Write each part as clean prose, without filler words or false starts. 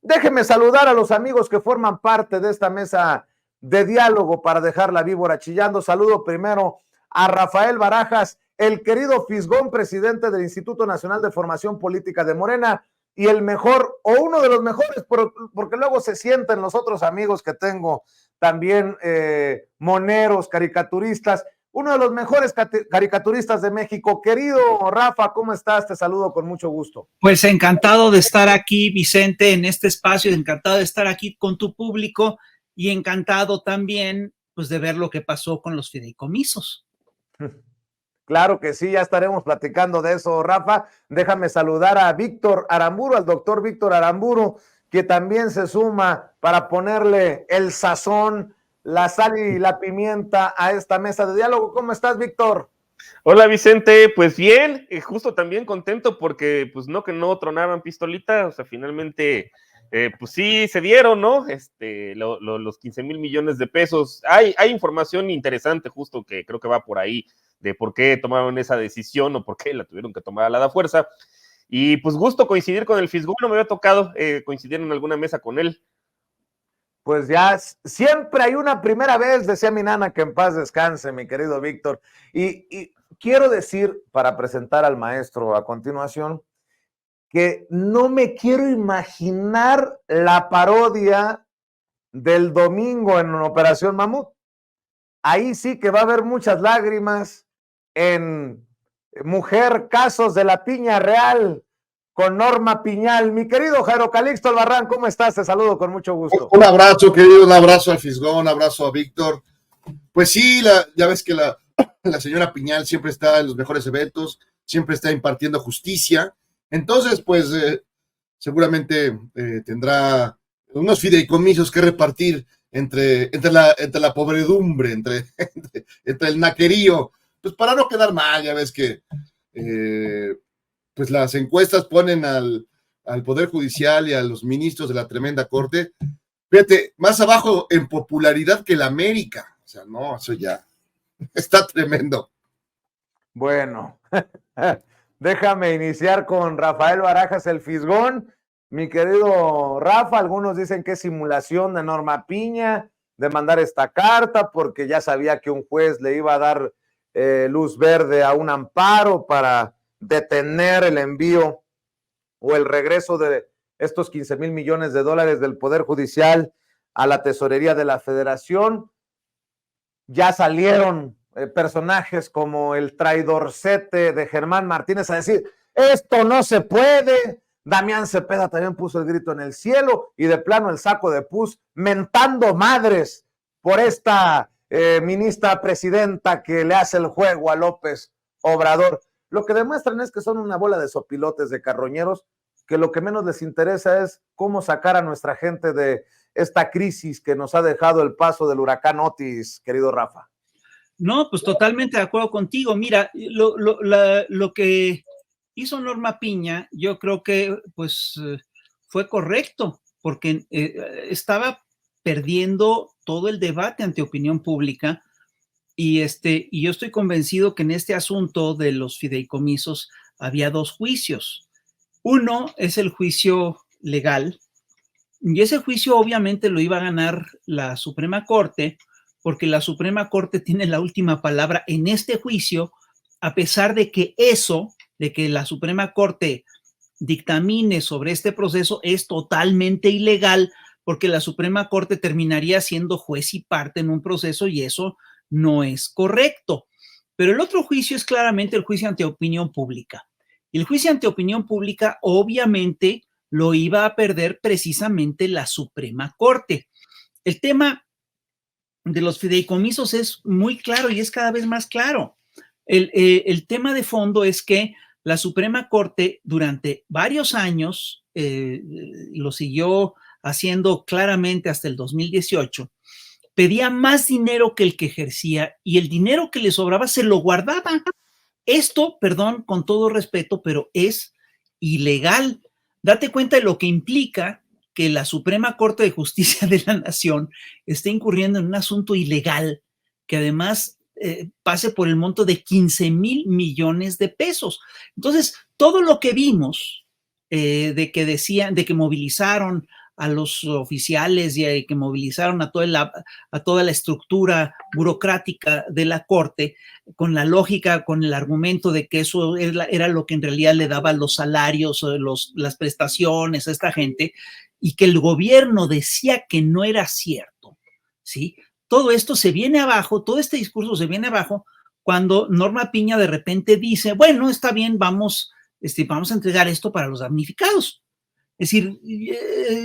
Déjenme saludar a los amigos que forman parte de esta mesa de diálogo para dejar la víbora chillando. Saludo primero a Rafael Barajas, el querido Fisgón, presidente del Instituto Nacional de Formación Política de Morena, y el mejor, o uno de los mejores, porque luego se sienten los otros amigos que tengo, también moneros, caricaturistas, uno de los mejores caricaturistas de México. Querido Rafa, ¿cómo estás? Te saludo con mucho gusto. Pues encantado de estar aquí, Vicente, en este espacio, encantado de estar aquí con tu público y encantado también pues de ver lo que pasó con los fideicomisos. Claro que sí, ya estaremos platicando de eso, Rafa. Déjame saludar a Víctor Aramburu, al doctor Víctor Aramburu, que también se suma para ponerle el sazón, la sal y la pimienta a esta mesa de diálogo. ¿Cómo estás, Víctor? Hola, Vicente, pues bien, justo también contento porque pues no que no tronaban pistolita, o sea, finalmente pues sí se dieron, ¿no? Los 15,000 millones de pesos. Hay información interesante justo que creo que va por ahí de por qué tomaron esa decisión o por qué la tuvieron que tomar a la fuerza. Y pues gusto coincidir con el Fisgón, no me había tocado coincidir en alguna mesa con él. Pues ya siempre hay una primera vez, decía mi nana, que en paz descanse, mi querido Víctor. Y quiero decir, para presentar al maestro a continuación, que no me quiero imaginar la parodia del domingo en Operación Mamut. Ahí sí que va a haber muchas lágrimas en Mujer, Casos de la Piña Real, con Norma Piñal. Mi querido Jairo Calixto Albarrán, ¿cómo estás? Te saludo con mucho gusto. Un abrazo, querido, un abrazo al Fisgón, un abrazo a Víctor. Pues sí, ya ves que la señora Piñal siempre está en los mejores eventos, siempre está impartiendo justicia. Entonces, pues seguramente tendrá unos fideicomisos que repartir entre la pobredumbre, entre el naquerío, pues para no quedar mal. Ya ves que pues las encuestas ponen al Poder Judicial y a los ministros de la tremenda corte, fíjate, más abajo en popularidad que la América. O sea, no, eso ya está tremendo. Bueno, déjame iniciar con Rafael Barajas, el Fisgón. Mi querido Rafa, algunos dicen que es simulación de Norma Piña de mandar esta carta porque ya sabía que un juez le iba a dar luz verde a un amparo para detener el envío o el regreso de estos 15,000 millones de dólares del Poder Judicial a la Tesorería de la Federación. Ya salieron personajes como el traidorcete de Germán Martínez a decir, esto no se puede. Damián Cepeda también puso el grito en el cielo y de plano el saco de pus mentando madres por esta ministra presidenta que le hace el juego a López Obrador. Lo que demuestran es que son una bola de sopilotes, de carroñeros, que lo que menos les interesa es cómo sacar a nuestra gente de esta crisis que nos ha dejado el paso del huracán Otis, querido Rafa. No, pues totalmente de acuerdo contigo. Mira, lo que hizo Norma Piña, yo creo que pues fue correcto, porque estaba perdiendo todo el debate ante opinión pública y yo estoy convencido que en este asunto de los fideicomisos había dos juicios. Uno es el juicio legal y ese juicio obviamente lo iba a ganar la Suprema Corte porque la Suprema Corte tiene la última palabra en este juicio, a pesar de que de que la Suprema Corte dictamine sobre este proceso es totalmente ilegal, porque la Suprema Corte terminaría siendo juez y parte en un proceso y eso no es correcto. Pero el otro juicio es claramente el juicio ante opinión pública. Y el juicio ante opinión pública obviamente lo iba a perder precisamente la Suprema Corte. El tema de los fideicomisos es muy claro y es cada vez más claro. El tema de fondo es que la Suprema Corte durante varios años lo siguió haciendo claramente hasta el 2018, pedía más dinero que el que ejercía y el dinero que le sobraba se lo guardaba. Esto, perdón, con todo respeto, pero es ilegal. Date cuenta de lo que implica que la Suprema Corte de Justicia de la Nación esté incurriendo en un asunto ilegal que además pase por el monto de 15,000 millones de pesos. Entonces, todo lo que vimos de que decían, de que movilizaron a los oficiales y que movilizaron a toda la estructura burocrática de la Corte, con la lógica, con el argumento de que eso era lo que en realidad le daba los salarios, las prestaciones a esta gente, y que el gobierno decía que no era cierto, ¿sí? Todo esto se viene abajo, todo este discurso se viene abajo cuando Norma Piña de repente dice, bueno, está bien, vamos a entregar esto para los damnificados. Es decir,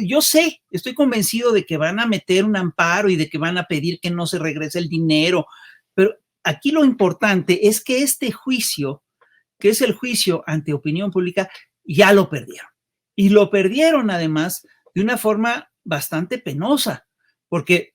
yo sé, estoy convencido de que van a meter un amparo y de que van a pedir que no se regrese el dinero, pero aquí lo importante es que este juicio, que es el juicio ante opinión pública, ya lo perdieron. Y lo perdieron además de una forma bastante penosa, porque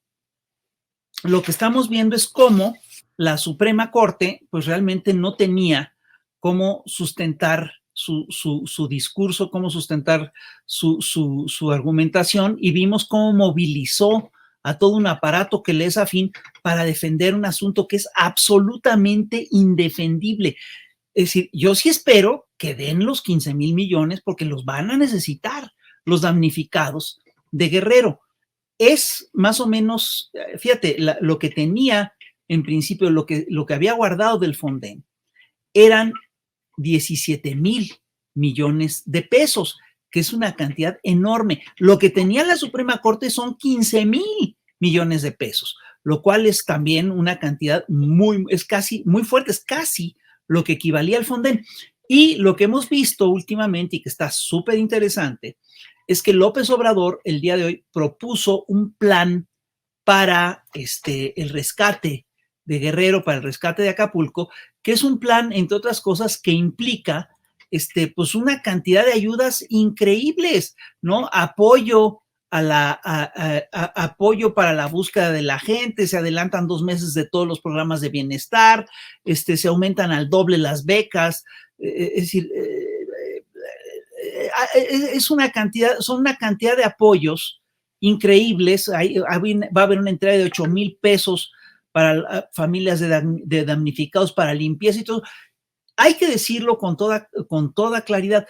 lo que estamos viendo es cómo la Suprema Corte pues realmente no tenía cómo sustentar su discurso, cómo sustentar su argumentación, y vimos cómo movilizó a todo un aparato que le es afín para defender un asunto que es absolutamente indefendible. Es decir, yo sí espero que den los 15,000 millones porque los van a necesitar los damnificados de Guerrero. Es más o menos, fíjate, lo que tenía en principio, lo que había guardado del Fonden eran 17,000 millones de pesos, que es una cantidad enorme. Lo que tenía la Suprema Corte son 15,000 millones de pesos, lo cual es también una cantidad muy fuerte, es casi lo que equivalía al Fonden. Y lo que hemos visto últimamente y que está súper interesante es que López Obrador el día de hoy propuso un plan para el rescate de Guerrero, para el rescate de Acapulco, que es un plan, entre otras cosas, que implica pues una cantidad de ayudas increíbles, ¿no? Apoyo apoyo para la búsqueda de la gente, se adelantan 2 meses de todos los programas de bienestar, se aumentan al doble las becas, es decir, son una cantidad de apoyos increíbles. Va a haber una entrega de 8,000 pesos para familias de damnificados para limpieza y todo. Hay que decirlo con toda claridad.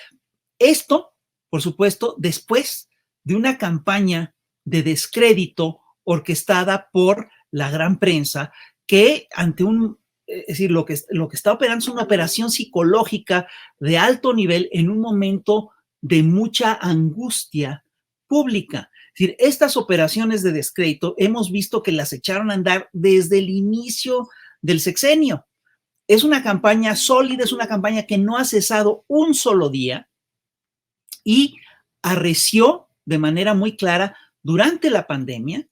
Esto, por supuesto, después de una campaña de descrédito orquestada por la gran prensa, que es decir, lo que está operando es una operación psicológica de alto nivel en un momento de mucha angustia pública. Es decir, estas operaciones de descrédito hemos visto que las echaron a andar desde el inicio del sexenio. Es una campaña sólida, es una campaña que no ha cesado un solo día y arreció de manera muy clara durante la pandemia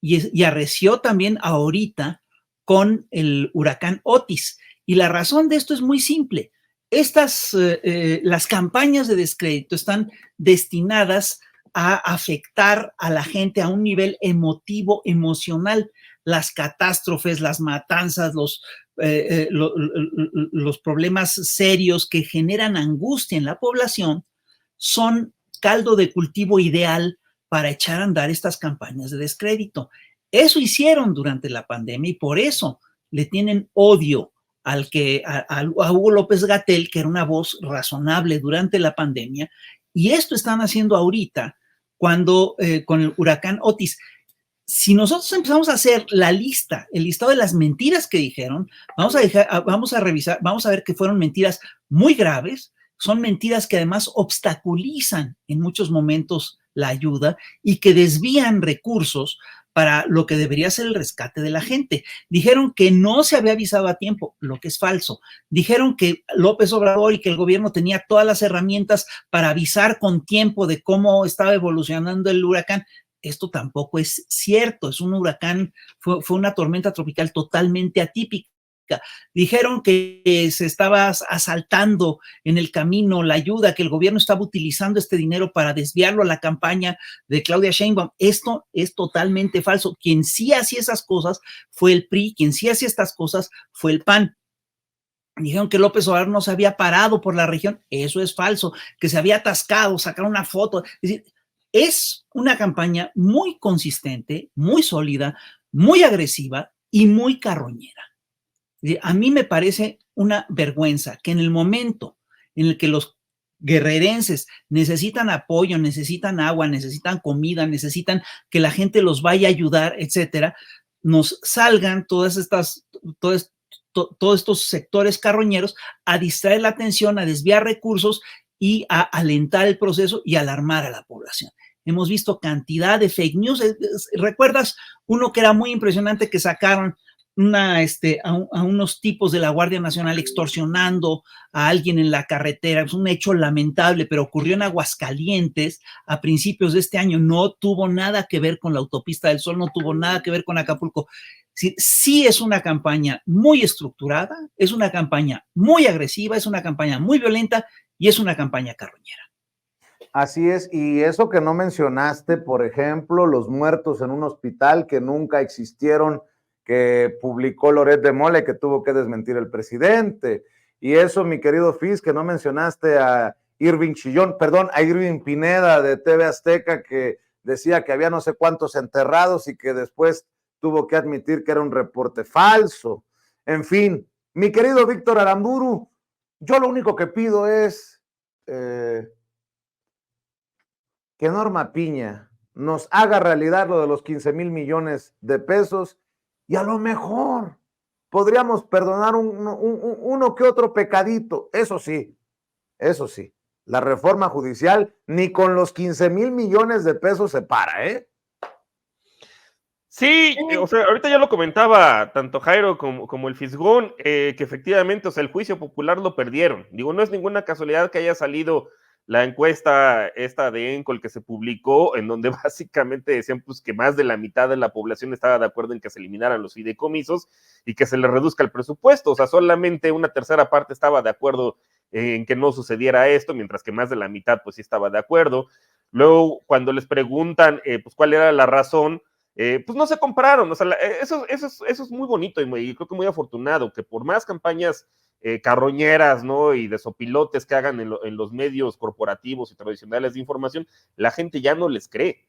y arreció también ahorita con el huracán Otis. Y la razón de esto es muy simple. Las campañas de descrédito están destinadas a afectar a la gente a un nivel emocional. Las catástrofes, las matanzas, los problemas serios que generan angustia en la población son caldo de cultivo ideal para echar a andar estas campañas de descrédito. Eso hicieron durante la pandemia y por eso le tienen odio a Hugo López-Gatell, que era una voz razonable durante la pandemia, y esto están haciendo ahorita con el huracán Otis. Si nosotros empezamos a hacer el listado de las mentiras que dijeron, vamos a revisar, vamos a ver que fueron mentiras muy graves, son mentiras que además obstaculizan en muchos momentos la ayuda y que desvían recursos para lo que debería ser el rescate de la gente. Dijeron que no se había avisado a tiempo, lo que es falso. Dijeron que López Obrador y que el gobierno tenía todas las herramientas para avisar con tiempo de cómo estaba evolucionando el huracán. Esto tampoco es cierto, es un huracán, fue una tormenta tropical totalmente atípica. Dijeron que se estaba asaltando en el camino la ayuda, que el gobierno estaba utilizando este dinero para desviarlo a la campaña de Claudia Sheinbaum. Esto es totalmente falso. Quien sí hacía esas cosas fue el PRI, quien sí hacía estas cosas fue el PAN. Dijeron que López Obrador no se había parado por la región. Eso es falso, que se había atascado, sacaron una foto. Es decir, es una campaña muy consistente, muy sólida, muy agresiva y muy carroñera. A mí me parece una vergüenza que en el momento en el que los guerrerenses, necesitan apoyo, necesitan agua, necesitan comida, necesitan que la gente los vaya a ayudar, etcétera, nos salgan todos estos sectores carroñeros a distraer la atención, a desviar recursos y a alentar el proceso y alarmar a la población. Hemos visto cantidad de fake news. ¿Recuerdas uno que era muy impresionante que sacaron a unos tipos de la Guardia Nacional extorsionando a alguien en la carretera? Es un hecho lamentable, pero ocurrió en Aguascalientes a principios de este año. No tuvo nada que ver con la Autopista del Sol, no tuvo nada que ver con Acapulco. Sí es una campaña muy estructurada, es una campaña muy agresiva, es una campaña muy violenta y es una campaña carroñera. Así es, y eso que no mencionaste, por ejemplo, los muertos en un hospital que nunca existieron, que publicó Loret de Mola, que tuvo que desmentir el presidente. Y eso, mi querido Fis, que no mencionaste a Irving Chillón, perdón, a Irving Pineda de TV Azteca, que decía que había no sé cuántos enterrados y que después tuvo que admitir que era un reporte falso. En fin, mi querido Víctor Aramburu, yo lo único que pido es que Norma Piña nos haga realidad lo de los 15,000 millones de pesos y a lo mejor podríamos perdonar uno que otro pecadito. Eso sí, la reforma judicial ni con los 15,000 millones de pesos se para, ¿eh? Sí, o sea, ahorita ya lo comentaba tanto Jairo como el Fisgón, que efectivamente, o sea, el juicio popular lo perdieron. Digo, no es ninguna casualidad que haya salido la encuesta esta de Encol que se publicó, en donde básicamente decían pues que más de la mitad de la población estaba de acuerdo en que se eliminaran los fideicomisos y que se le reduzca el presupuesto. O sea, solamente una tercera parte estaba de acuerdo en que no sucediera esto, mientras que más de la mitad pues sí estaba de acuerdo. Luego, cuando les preguntan pues cuál era la razón, pues no se compraron. O sea, eso es muy bonito y creo que muy afortunado, que por más campañas carroñeras, ¿no? Y de sopilotes que hagan en los medios corporativos y tradicionales de información, la gente ya no les cree.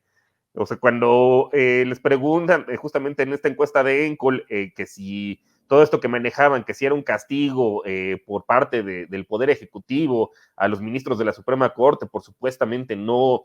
O sea, cuando les preguntan, justamente en esta encuesta de Encol, que si todo esto que manejaban, que si era un castigo por parte del Poder Ejecutivo a los ministros de la Suprema Corte por supuestamente no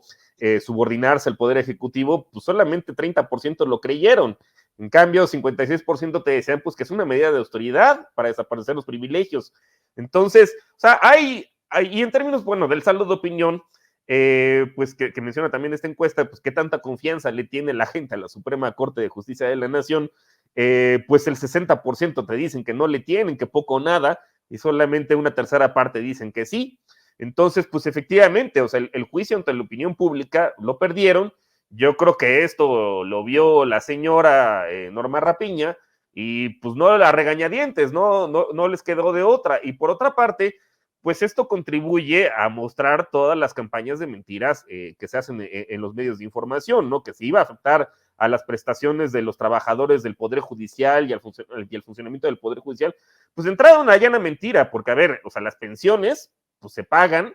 subordinarse al Poder Ejecutivo, pues solamente 30% lo creyeron. En cambio, 56% te decían pues que es una medida de autoridad para desaparecer los privilegios. Entonces, o sea, y en términos, bueno, del saldo de opinión, pues que menciona también esta encuesta, pues qué tanta confianza le tiene la gente a la Suprema Corte de Justicia de la Nación, pues el 60% te dicen que no le tienen, que poco o nada, y solamente una tercera parte dicen que sí. Entonces, pues efectivamente, o sea, el juicio ante la opinión pública lo perdieron. Yo creo que esto lo vio la señora Norma Rapiña y pues no la regañadientes, no les quedó de otra. Y por otra parte, pues esto contribuye a mostrar todas las campañas de mentiras que se hacen en los medios de información, ¿no? Que se iba a afectar a las prestaciones de los trabajadores del Poder Judicial y al funcionamiento del Poder Judicial, pues entrada una llana mentira, porque a ver, o sea, las pensiones pues se pagan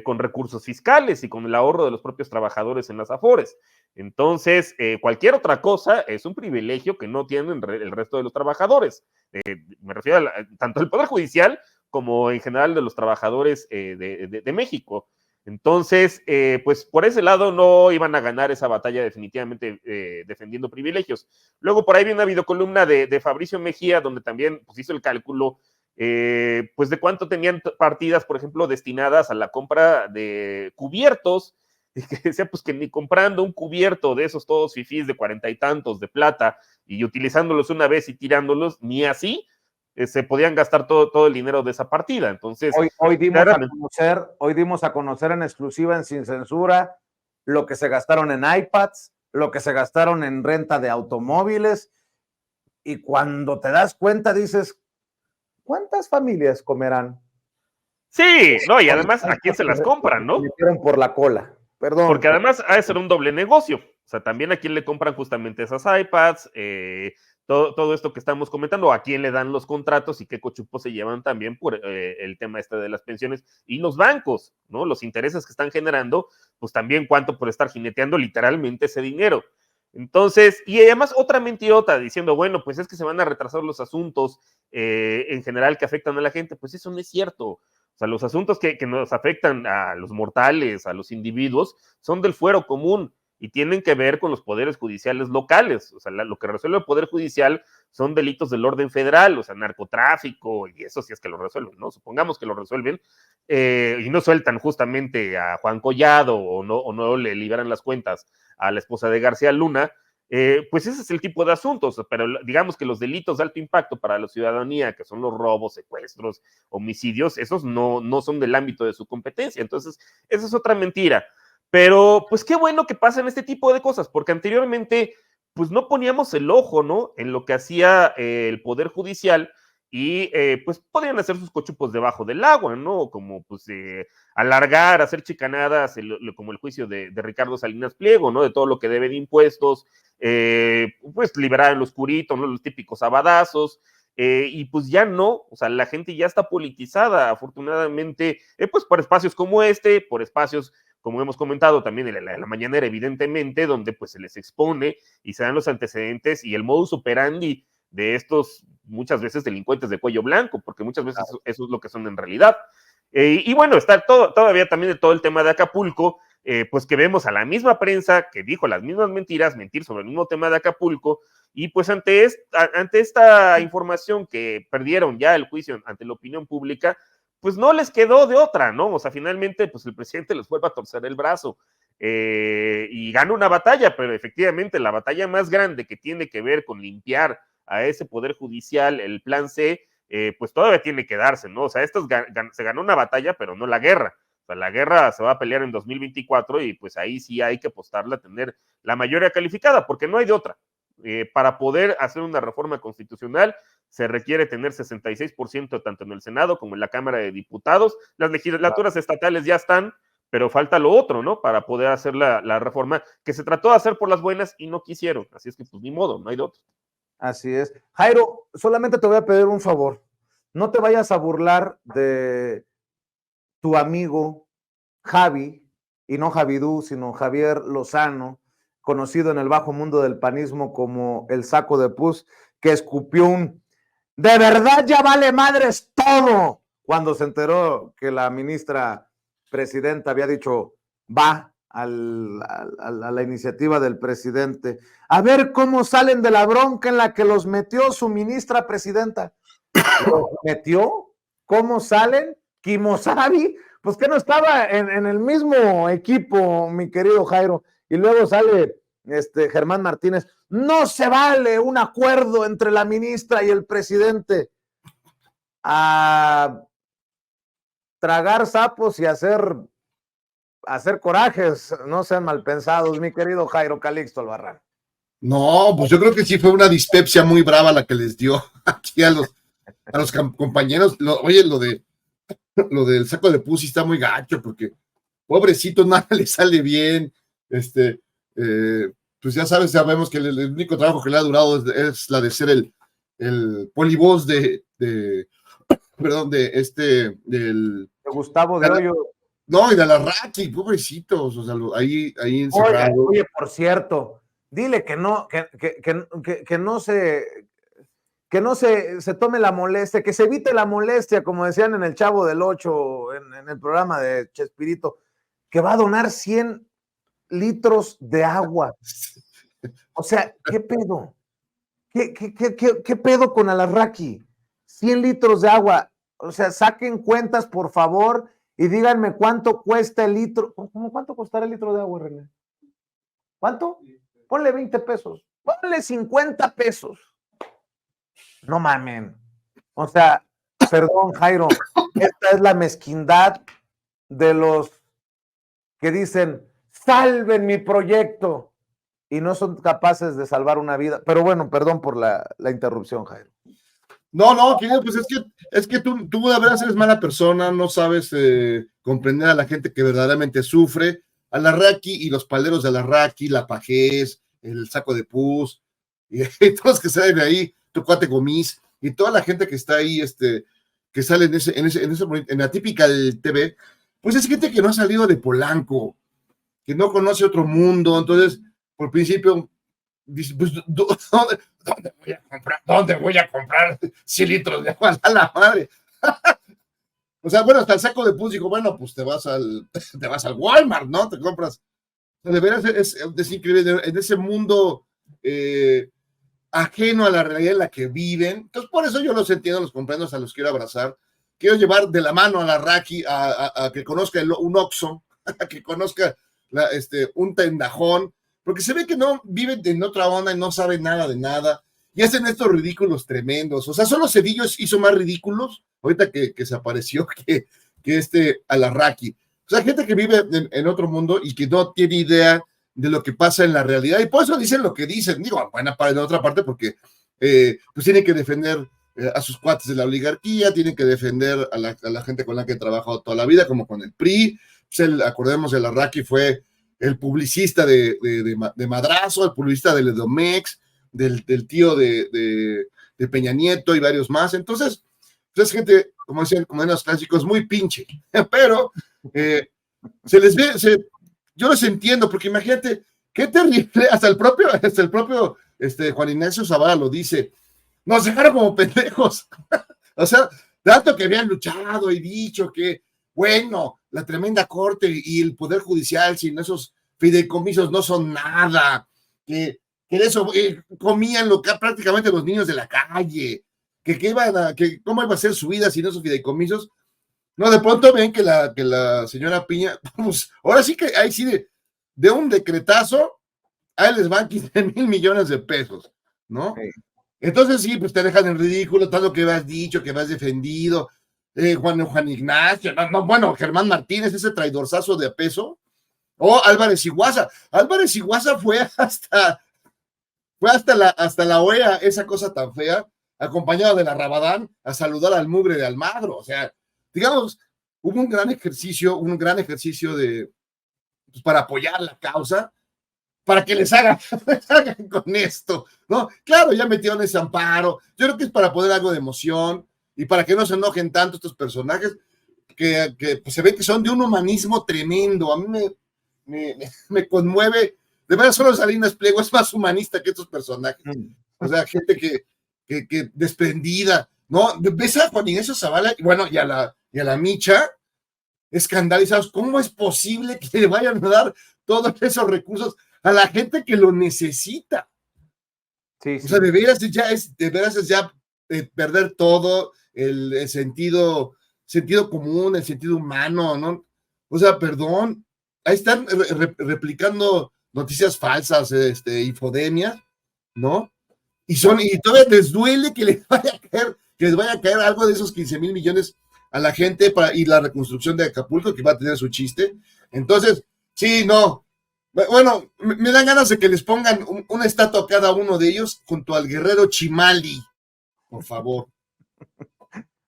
con recursos fiscales y con el ahorro de los propios trabajadores en las Afores. Entonces, cualquier otra cosa es un privilegio que no tienen el resto de los trabajadores. Me refiero tanto al Poder Judicial como en general de los trabajadores de México. Entonces, pues por ese lado no iban a ganar esa batalla definitivamente defendiendo privilegios. Luego por ahí viene una videocolumna de Fabricio Mejía, donde también pues, hizo el cálculo pues de cuánto tenían partidas, por ejemplo, destinadas a la compra de cubiertos, y que decía pues que ni comprando un cubierto de esos todos fifís de 40 y tantos de plata y utilizándolos una vez y tirándolos, ni así se podían gastar todo el dinero de esa partida. Entonces, hoy dimos a conocer en exclusiva en Sin Censura lo que se gastaron en iPads, lo que se gastaron en renta de automóviles, y cuando te das cuenta dices, ¿cuántas familias comerán? Sí, no, y además, ¿a quién se las compran, no? Metieron por la cola, perdón. Porque además ha de ser un doble negocio. O sea, también a quién le compran justamente esas iPads, todo esto que estamos comentando, a quién le dan los contratos y qué cochupos se llevan también por el tema este de las pensiones y los bancos, ¿no? Los intereses que están generando, pues también cuánto por estar jineteando literalmente ese dinero. Entonces, y además otra mentirota diciendo, bueno, pues es que se van a retrasar los asuntos en general que afectan a la gente, pues eso no es cierto. O sea, los asuntos que nos afectan a los mortales, a los individuos, son del fuero común y tienen que ver con los poderes judiciales locales. O sea, lo que resuelve el Poder Judicial son delitos del orden federal, o sea, narcotráfico, y eso sí es que lo resuelven, ¿no? Supongamos que lo resuelven y no sueltan justamente a Juan Collado o no le liberan las cuentas a la esposa de García Luna, pues ese es el tipo de asuntos, pero digamos que los delitos de alto impacto para la ciudadanía, que son los robos, secuestros, homicidios, esos no son del ámbito de su competencia. Entonces, esa es otra mentira. Pero, pues qué bueno que pasen este tipo de cosas, porque anteriormente, pues no poníamos el ojo, ¿no? En lo que hacía el Poder Judicial y pues podían hacer sus cochupos debajo del agua, ¿no? Como pues alargar, hacer chicanadas, como el juicio de Ricardo Salinas Pliego, ¿no? De todo lo que debe de impuestos, pues liberar el oscurito, ¿no? Los típicos sabadazos, y pues ya no, o sea, la gente ya está politizada, afortunadamente, pues por espacios como este, por espacios como hemos comentado también en la mañanera, evidentemente, donde pues se les expone y se dan los antecedentes y el modus operandi de estos muchas veces delincuentes de cuello blanco, porque muchas veces eso es lo que son en realidad. Y bueno, está todavía también de todo el tema de Acapulco, pues que vemos a la misma prensa que dijo las mismas mentiras, mentir sobre el mismo tema de Acapulco, y pues ante esta información que perdieron ya el juicio ante la opinión pública, pues no les quedó de otra, ¿no? O sea, finalmente, pues el presidente les vuelve a torcer el brazo y gana una batalla, pero efectivamente la batalla más grande que tiene que ver con limpiar a ese poder judicial, el plan C, pues todavía tiene que darse, ¿no? O sea, se ganó una batalla, pero no la guerra. O sea, la guerra se va a pelear en 2024 y pues ahí sí hay que apostarle a tener la mayoría calificada, porque no hay de otra. Para poder hacer una reforma constitucional se requiere tener 66% tanto en el Senado como en la Cámara de Diputados. Las legislaturas estatales ya están, pero falta lo otro, ¿no? Para poder hacer la reforma que se trató de hacer por las buenas y no quisieron. Así es que pues ni modo, no hay de otro. Así es. Jairo, solamente te voy a pedir un favor. No te vayas a burlar de tu amigo Javi, y no Javidú, sino Javier Lozano, conocido en el bajo mundo del panismo como el saco de pus, que escupió un "de verdad ya vale madres todo" cuando se enteró que la ministra presidenta había dicho va a la iniciativa del presidente. A ver cómo salen de la bronca en la que los metió su ministra presidenta. ¿Los metió? ¿Cómo salen? Kimosabi, pues que no estaba en el mismo equipo, mi querido Jairo. Y luego sale Germán Martínez. No se vale un acuerdo entre la ministra y el presidente. A tragar sapos y hacer corajes, no sean mal pensados, mi querido Jairo Calixto Albarrán. No, pues yo creo que sí fue una dispepsia muy brava la que les dio aquí a los compañeros. Oye, lo del saco de pussy está muy gacho, porque pobrecito, nada le sale bien. Pues ya sabemos que el único trabajo que le ha durado es la de ser el polivoz de Gustavo de Hoyo. No, y de la Raki, pobrecitos, o sea, ahí encerrado. Oye, por cierto, dile que no se tome la molestia, que se evite la molestia, como decían en el Chavo del Ocho, en el programa de Chespirito, que va a donar 100 litros de agua. O sea, ¿qué pedo? ¿Qué pedo con Alarraqui? 100 litros de agua. O sea, saquen cuentas, por favor, y díganme cuánto cuesta el litro. ¿Cuánto costará el litro de agua, René? ¿Cuánto? Ponle 20 pesos. Ponle 50 pesos. No mamen. O sea, perdón, Jairo, esta es la mezquindad de los que dicen, salven mi proyecto, y no son capaces de salvar una vida. Pero bueno, perdón por la interrupción, Jairo. No, querido, pues es que tú de verdad eres mala persona, no sabes comprender a la gente que verdaderamente sufre. Alarraqui y los paleros de Alarraqui, la Pajés, el saco de pus, y todos los que salen de ahí, tu cuate Gomis, y toda la gente que está ahí, que sale en la típica del TV, pues es gente que no ha salido de Polanco, que no conoce otro mundo. Entonces, por principio, dice, pues, ¿dónde voy a comprar 100 litros de agua? A la madre. O sea, bueno, hasta el saco de pus digo, bueno, pues te vas al Walmart, ¿no? Te compras. De veras es increíble en ese mundo ajeno a la realidad en la que viven. Entonces, por eso yo los entiendo, los comprendo, hasta los quiero abrazar. Quiero llevar de la mano a la Raki a que conozca un Oxxo, a que conozca un tendajón, porque se ve que no viven en otra onda y no saben nada de nada. Y hacen estos ridículos tremendos. O sea, solo Cedillo hizo más ridículos ahorita que se apareció que Alarraqui. O sea, gente que vive en otro mundo y que no tiene idea de lo que pasa en la realidad. Y por eso dicen lo que dicen. Digo, bueno, en otra parte, porque pues tienen que defender a sus cuates de la oligarquía, tienen que defender a la gente con la que he trabajado toda la vida, como con el PRI. Pues acordemos, el Alarraqui fue el publicista de Madrazo, el publicista del Edomex, del tío de Peña Nieto y varios más. Entonces, pues es gente, como decían, como en los clásicos, muy pinche, pero se les ve, yo los entiendo, porque imagínate, qué terrible, hasta el propio Juan Ignacio Zavala lo dice, nos dejaron como pendejos, o sea, tanto que habían luchado y dicho que, bueno, la tremenda corte y el poder judicial sin esos fideicomisos no son nada, que eso comían prácticamente los niños de la calle, que cómo iba a ser su vida sin esos fideicomisos. No, de pronto ven que la señora Piña, pues, ahora sí que ahí sí de un decretazo, ahí les van 15,000 millones de pesos, ¿no? Sí. Entonces sí, pues te dejan en ridículo todo lo que has dicho, que has defendido, Juan Ignacio, bueno, Germán Martínez, ese traidorzazo de peso, o Álvarez Iguaza. Álvarez Iguaza fue hasta la OEA, esa cosa tan fea, acompañado de la Rabadán, a saludar al mugre de Almagro. O sea, digamos, hubo un gran ejercicio de, pues, para apoyar la causa, para que les hagan con esto, ¿no? Claro, ya metieron ese amparo. Yo creo que es para poner algo de emoción y para que no se enojen tanto estos personajes que pues, se ve que son de un humanismo tremendo. A mí me conmueve. De verdad, solo Salinas Pliego es más humanista que estos personajes. O sea, gente que desprendida, ¿no? Ves a Juan Ignacio Zavala, bueno, y a la Micha, escandalizados. ¿Cómo es posible que le vayan a dar todos esos recursos a la gente que lo necesita? Sí, sí. O sea, de veras es ya perder todo el sentido común, el sentido humano, ¿no? O sea, perdón, ahí están replicando noticias falsas, infodemias, ¿no? Y todavía les duele que les vaya a caer algo de esos 15,000 millones a la gente y la reconstrucción de Acapulco, que va a tener su chiste. Entonces, sí, no. Bueno, me dan ganas de que les pongan una estatua a cada uno de ellos junto al guerrero Chimali, por favor.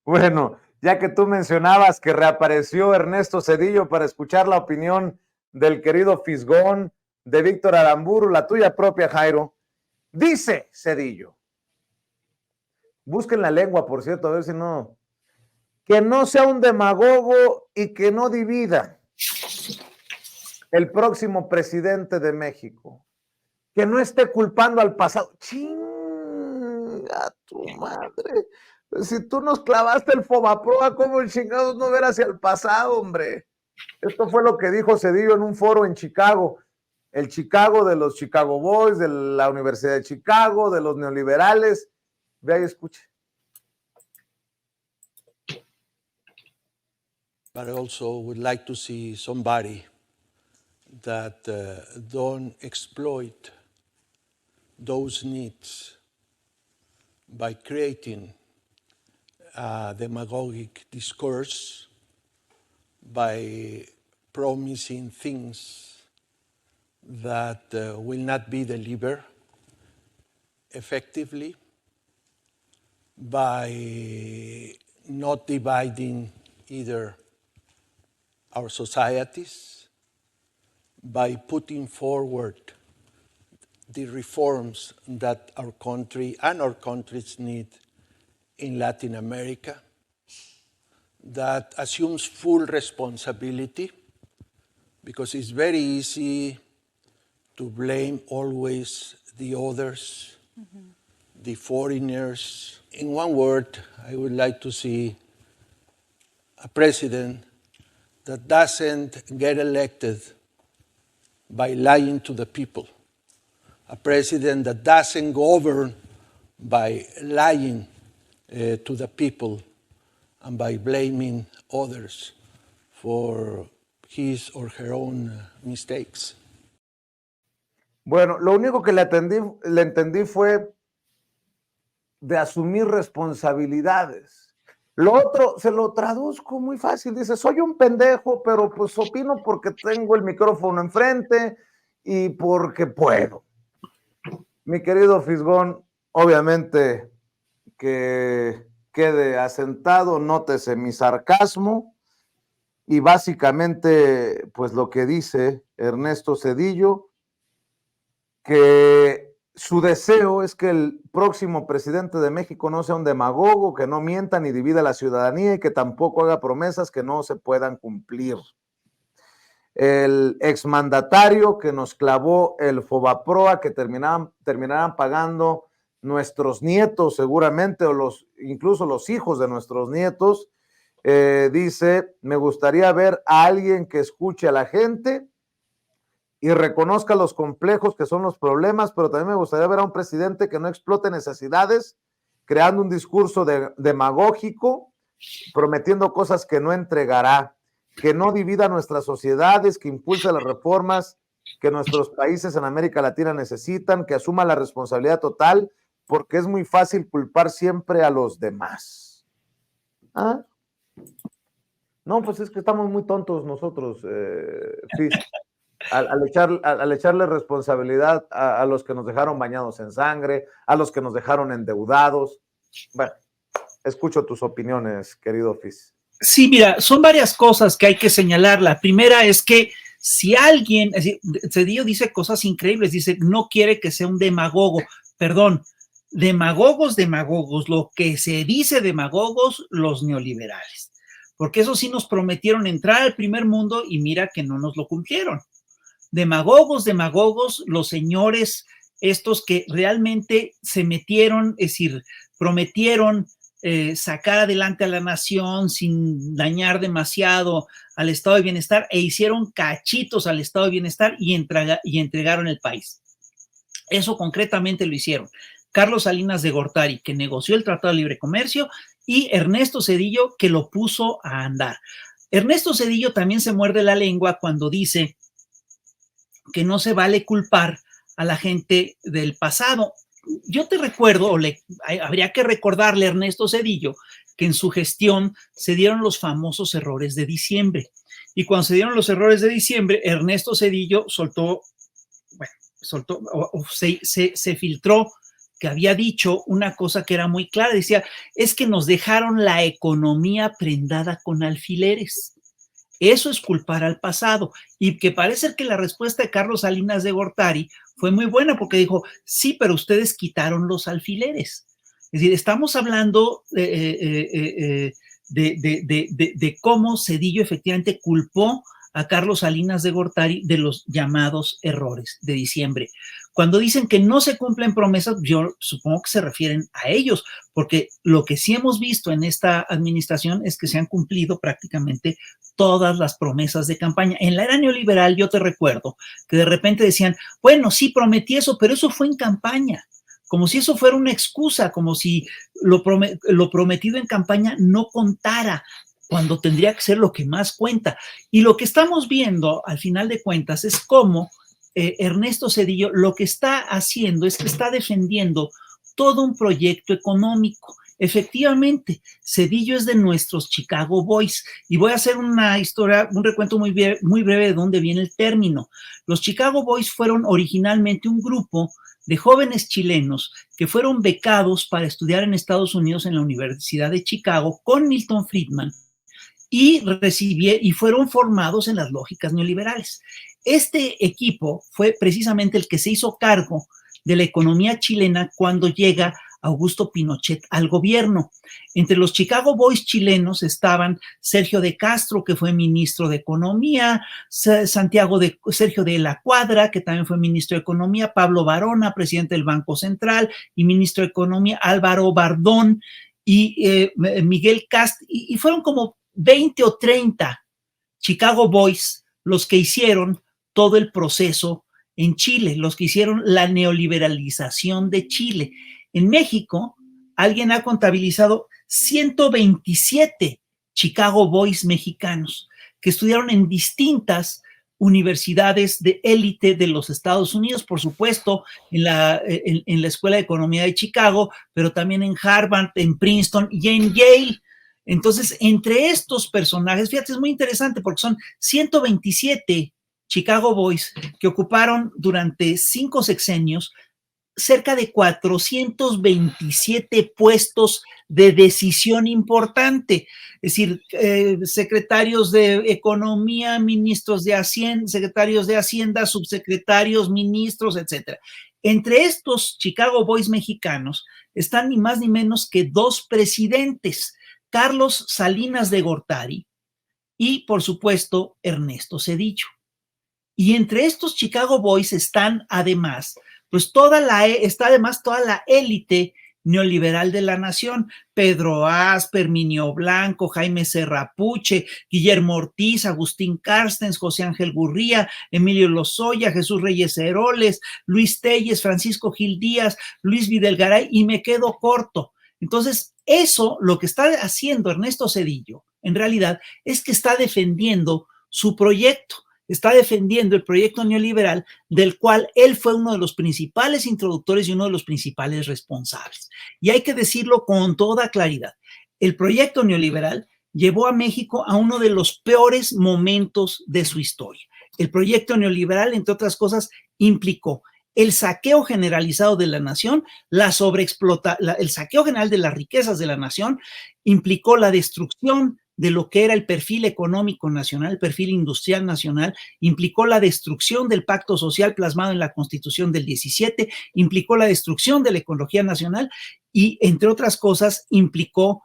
Bueno, ya que tú mencionabas que reapareció Ernesto Zedillo para escuchar la opinión del querido Fisgón, de Víctor Aramburu, la tuya propia, Jairo. Dice Zedillo, busquen la lengua, por cierto, a ver si no, que no sea un demagogo y que no divida el próximo presidente de México, que no esté culpando al pasado. ¡Chinga tu madre! Si tú nos clavaste el Fobaproa, ¿cómo el chingados no ver hacia el pasado, hombre? Esto fue lo que dijo Zedillo en un foro en Chicago. El Chicago de los Chicago Boys, de la Universidad de Chicago, de los neoliberales. Vea y escuche. But I also would like to see somebody that don't exploit those needs by creating a demagogic discourse, by promising things that will not be delivered effectively, by not dividing either our societies, by putting forward the reforms that our country and our countries need in Latin America, that assumes full responsibility, because it's very easy to blame always the others, the foreigners. In one word, I would like to see a president that doesn't get elected by lying to the people, a president that doesn't govern by lying to the people and by blaming others for his or her own mistakes. Bueno, lo único que le entendí fue de asumir responsabilidades. Lo otro se lo traduzco muy fácil. Dice, soy un pendejo, pero pues opino porque tengo el micrófono enfrente y porque puedo. Mi querido Fisgón, obviamente que quede asentado, nótese mi sarcasmo y básicamente pues lo que dice Ernesto Zedillo, que su deseo es que el próximo presidente de México no sea un demagogo, que no mienta ni divida a la ciudadanía y que tampoco haga promesas que no se puedan cumplir. El exmandatario que nos clavó el Fobaproa, que terminarán pagando nuestros nietos seguramente, o incluso los hijos de nuestros nietos, dice, me gustaría ver a alguien que escuche a la gente y reconozca los complejos que son los problemas, pero también me gustaría ver a un presidente que no explote necesidades, creando un discurso demagógico, prometiendo cosas que no entregará, que no divida nuestras sociedades, que impulse las reformas que nuestros países en América Latina necesitan, que asuma la responsabilidad total, porque es muy fácil culpar siempre a los demás. ¿Ah? No, pues es que estamos muy tontos nosotros, Fis. Al echarle responsabilidad a los que nos dejaron bañados en sangre, a los que nos dejaron endeudados. Bueno, escucho tus opiniones, querido Fis. Sí, mira, son varias cosas que hay que señalar. La primera es que si alguien, es decir, Zedillo dice cosas increíbles, dice, no quiere que sea un demagogo, perdón, demagogos, lo que se dice demagogos, los neoliberales, porque eso sí nos prometieron entrar al primer mundo y mira que no nos lo cumplieron. Demagogos, los señores estos que realmente se metieron, es decir, prometieron sacar adelante a la nación sin dañar demasiado al estado de bienestar e hicieron cachitos al estado de bienestar y entregaron el país. Eso concretamente lo hicieron Carlos Salinas de Gortari, que negoció el Tratado de Libre Comercio, y Ernesto Zedillo, que lo puso a andar. Ernesto Zedillo también se muerde la lengua cuando dice que no se vale culpar a la gente del pasado. Yo te recuerdo, habría que recordarle a Ernesto Zedillo que en su gestión se dieron los famosos errores de diciembre. Y cuando se dieron los errores de diciembre, Ernesto Zedillo se filtró que había dicho una cosa que era muy clara. Decía, es que nos dejaron la economía prendada con alfileres. Eso es culpar al pasado. Y que parece que la respuesta de Carlos Salinas de Gortari fue muy buena porque dijo, sí, pero ustedes quitaron los alfileres. Es decir, estamos hablando de cómo Zedillo efectivamente culpó a Carlos Salinas de Gortari de los llamados errores de diciembre. Cuando dicen que no se cumplen promesas, yo supongo que se refieren a ellos, porque lo que sí hemos visto en esta administración es que se han cumplido prácticamente todas las promesas de campaña. En la era neoliberal, yo te recuerdo que de repente decían, bueno, sí prometí eso, pero eso fue en campaña, como si eso fuera una excusa, como si lo prometido en campaña no contara, cuando tendría que ser lo que más cuenta. Y lo que estamos viendo, al final de cuentas, es cómo Ernesto Zedillo lo que está haciendo es que está defendiendo todo un proyecto económico. Efectivamente, Zedillo es de nuestros Chicago Boys y voy a hacer una historia, un recuento muy breve de dónde viene el término. Los Chicago Boys fueron originalmente un grupo de jóvenes chilenos que fueron becados para estudiar en Estados Unidos en la Universidad de Chicago con Milton Friedman y fueron formados en las lógicas neoliberales. Este equipo fue precisamente el que se hizo cargo de la economía chilena cuando llega Augusto Pinochet al gobierno. Entre los Chicago Boys chilenos estaban Sergio de Castro, que fue ministro de Economía, Sergio de la Cuadra, que también fue ministro de Economía, Pablo Varona, presidente del Banco Central y ministro de Economía, Álvaro Bardón y Miguel Cast, y fueron como 20 o 30 Chicago Boys los que hicieron todo el proceso en Chile, los que hicieron la neoliberalización de Chile. En México, alguien ha contabilizado 127 Chicago Boys mexicanos que estudiaron en distintas universidades de élite de los Estados Unidos, por supuesto, en la Escuela de Economía de Chicago, pero también en Harvard, en Princeton y en Yale. Entonces, entre estos personajes, fíjate, es muy interesante porque son 127 Chicago Boys que ocuparon durante 5 sexenios cerca de 427 puestos de decisión importante, es decir, secretarios de Economía, ministros de Hacienda, secretarios de Hacienda, subsecretarios, ministros, etcétera. Entre estos Chicago Boys mexicanos están ni más ni menos que 2 presidentes, Carlos Salinas de Gortari y, por supuesto, Ernesto Zedillo. Y entre estos Chicago Boys están además, pues está además toda la élite neoliberal de la nación, Pedro Aspe, Herminio Blanco, Jaime Serrapuche, Guillermo Ortiz, Agustín Carstens, José Ángel Gurría, Emilio Lozoya, Jesús Reyes Heroles, Luis Telles, Francisco Gil Díaz, Luis Videgaray, y me quedo corto. Entonces, eso, lo que está haciendo Ernesto Zedillo, en realidad, es que está defendiendo su proyecto. Está defendiendo el proyecto neoliberal del cual él fue uno de los principales introductores y uno de los principales responsables. Y hay que decirlo con toda claridad. El proyecto neoliberal llevó a México a uno de los peores momentos de su historia. El proyecto neoliberal, entre otras cosas, implicó el saqueo generalizado de la nación, el saqueo general de las riquezas de la nación, implicó la destrucción de lo que era el perfil económico nacional, el perfil industrial nacional, implicó la destrucción del pacto social plasmado en la Constitución del 17, implicó la destrucción de la ecología nacional y, entre otras cosas, implicó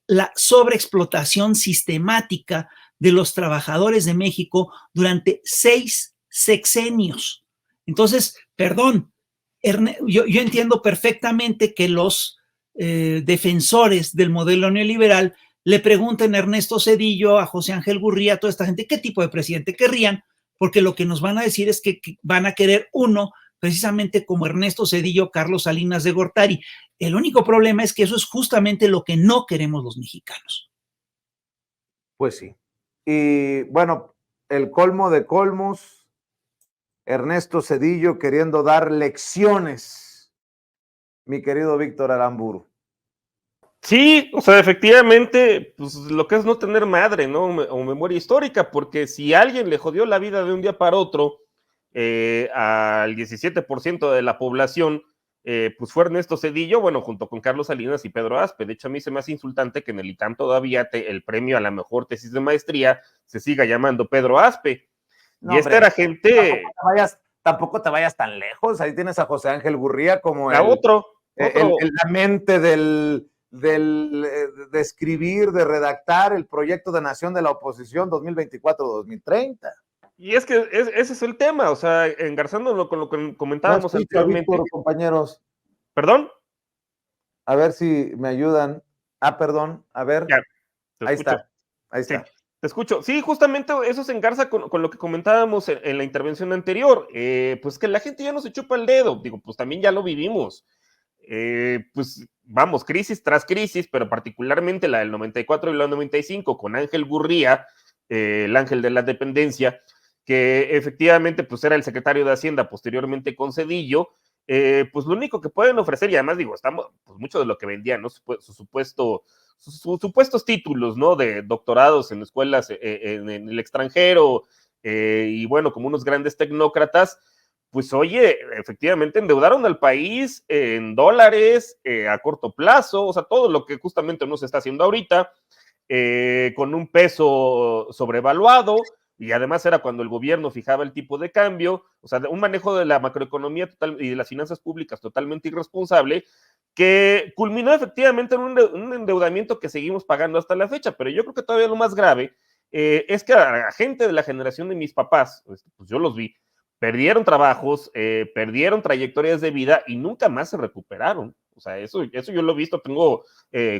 la sobreexplotación sistemática de los trabajadores de México durante 6 sexenios. Entonces, perdón, yo entiendo perfectamente que los defensores del modelo neoliberal le pregunten a Ernesto Zedillo, a José Ángel Gurría, a toda esta gente, ¿qué tipo de presidente querrían? Porque lo que nos van a decir es que van a querer uno precisamente como Ernesto Zedillo, Carlos Salinas de Gortari. El único problema es que eso es justamente lo que no queremos los mexicanos. Pues sí. Y bueno, el colmo de colmos, Ernesto Zedillo queriendo dar lecciones, mi querido Víctor Aramburu. Sí, o sea, efectivamente, pues lo que es no tener madre, ¿no? O memoria histórica, porque si alguien le jodió la vida de un día para otro al 17% de la población, pues fue Ernesto Zedillo, bueno, junto con Carlos Salinas y Pedro Aspe. De hecho, a mí se me hace insultante que en el ITAM todavía el premio a la mejor tesis de maestría se siga llamando Pedro Aspe. No, y esta era gente... Tampoco te vayas tan lejos, ahí tienes a José Ángel Gurría como la mente de escribir, de redactar el proyecto de nación de la oposición 2024-2030. Y es que ese es el tema, o sea, engarzándolo con lo que comentábamos anteriormente. Víctor, compañeros. ¿Perdón? A ver si me ayudan. Perdón, a ver. Ya, ahí está. Sí, te escucho. Sí, justamente eso se engarza con lo que comentábamos en la intervención anterior. Pues que la gente ya no se chupa el dedo. Digo, pues también ya lo vivimos. Pues vamos, crisis tras crisis, pero particularmente la del 94 y la del 95 con Ángel Gurría, el ángel de la dependencia, que efectivamente pues era el secretario de Hacienda, posteriormente con Zedillo. Pues lo único que pueden ofrecer, y además digo, estamos, pues mucho de lo que vendían, ¿no? Sus supuestos títulos, ¿no? De doctorados en escuelas en el extranjero, y bueno, como unos grandes tecnócratas, pues oye, efectivamente endeudaron al país en dólares a corto plazo, o sea, todo lo que justamente no se está haciendo ahorita, con un peso sobrevaluado, y además era cuando el gobierno fijaba el tipo de cambio, o sea, un manejo de la macroeconomía total y de las finanzas públicas totalmente irresponsable, que culminó efectivamente en un endeudamiento que seguimos pagando hasta la fecha. Pero yo creo que todavía lo más grave es que a la gente de la generación de mis papás, pues yo los vi, perdieron trabajos, perdieron trayectorias de vida y nunca más se recuperaron. O sea, eso yo lo he visto, tengo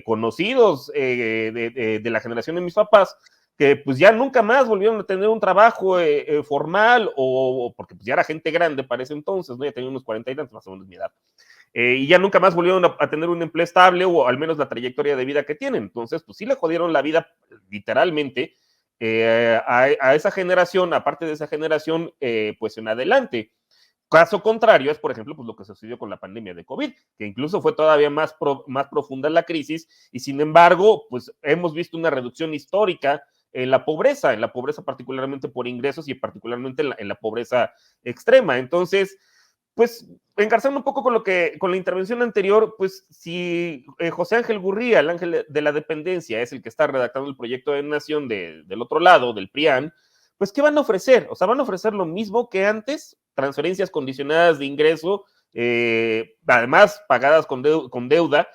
conocidos de la generación de mis papás que pues ya nunca más volvieron a tener un trabajo formal o porque pues ya era gente grande para ese entonces, ¿no? Ya tenía unos 40 y tantos, más o menos mi edad. Y ya nunca más volvieron a tener un empleo estable o al menos la trayectoria de vida que tienen. Entonces, pues sí le jodieron la vida literalmente a esa generación, aparte de esa generación, pues en adelante. Caso contrario es, por ejemplo, pues lo que sucedió con la pandemia de COVID, que incluso fue todavía más profunda la crisis y sin embargo, pues hemos visto una reducción histórica en la pobreza particularmente por ingresos y particularmente en la pobreza extrema. Entonces, pues encarzando un poco con la intervención anterior, pues si José Ángel Gurría, el ángel de la dependencia, es el que está redactando el proyecto de nación del otro lado, del PRIAN, pues ¿qué van a ofrecer? O sea, van a ofrecer lo mismo que antes, transferencias condicionadas de ingreso, además pagadas con deuda,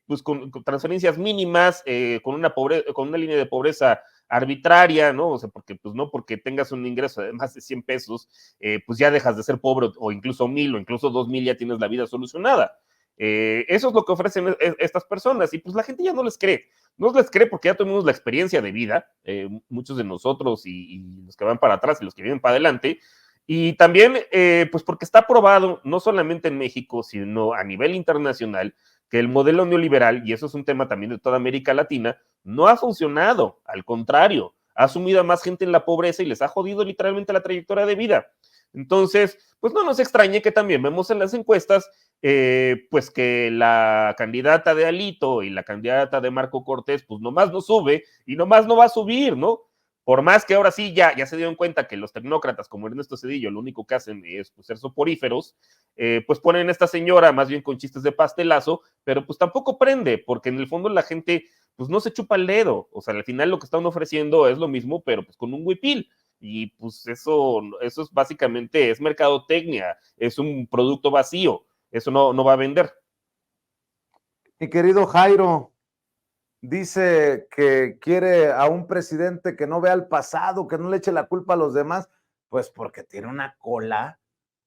pues con transferencias mínimas, con una línea de pobreza arbitraria, ¿no? O sea, porque pues no porque tengas un ingreso de más de 100 pesos, pues ya dejas de ser pobre o incluso 1,000 o incluso 2,000 ya tienes la vida solucionada. Eso es lo que ofrecen estas personas y pues la gente ya no les cree. No les cree porque ya tuvimos la experiencia de vida, muchos de nosotros y los que van para atrás y los que vienen para adelante, y también pues porque está probado no solamente en México, sino a nivel internacional, que el modelo neoliberal, y eso es un tema también de toda América Latina, no ha funcionado, al contrario, ha sumido a más gente en la pobreza y les ha jodido literalmente la trayectoria de vida. Entonces, pues no nos extrañe que también vemos en las encuestas, pues que la candidata de Alito y la candidata de Marco Cortés, pues nomás no sube y nomás no va a subir, ¿no? Por más que ahora sí ya se dieron cuenta que los tecnócratas como Ernesto Zedillo lo único que hacen es pues, ser soporíferos, pues ponen a esta señora más bien con chistes de pastelazo, pero pues tampoco prende, porque en el fondo la gente pues no se chupa el dedo, o sea, al final lo que están ofreciendo es lo mismo, pero pues con un huipil, y pues eso es básicamente, es mercadotecnia, es un producto vacío, eso no va a vender. Mi querido Jairo, dice que quiere a un presidente que no vea el pasado, que no le eche la culpa a los demás, pues porque tiene una cola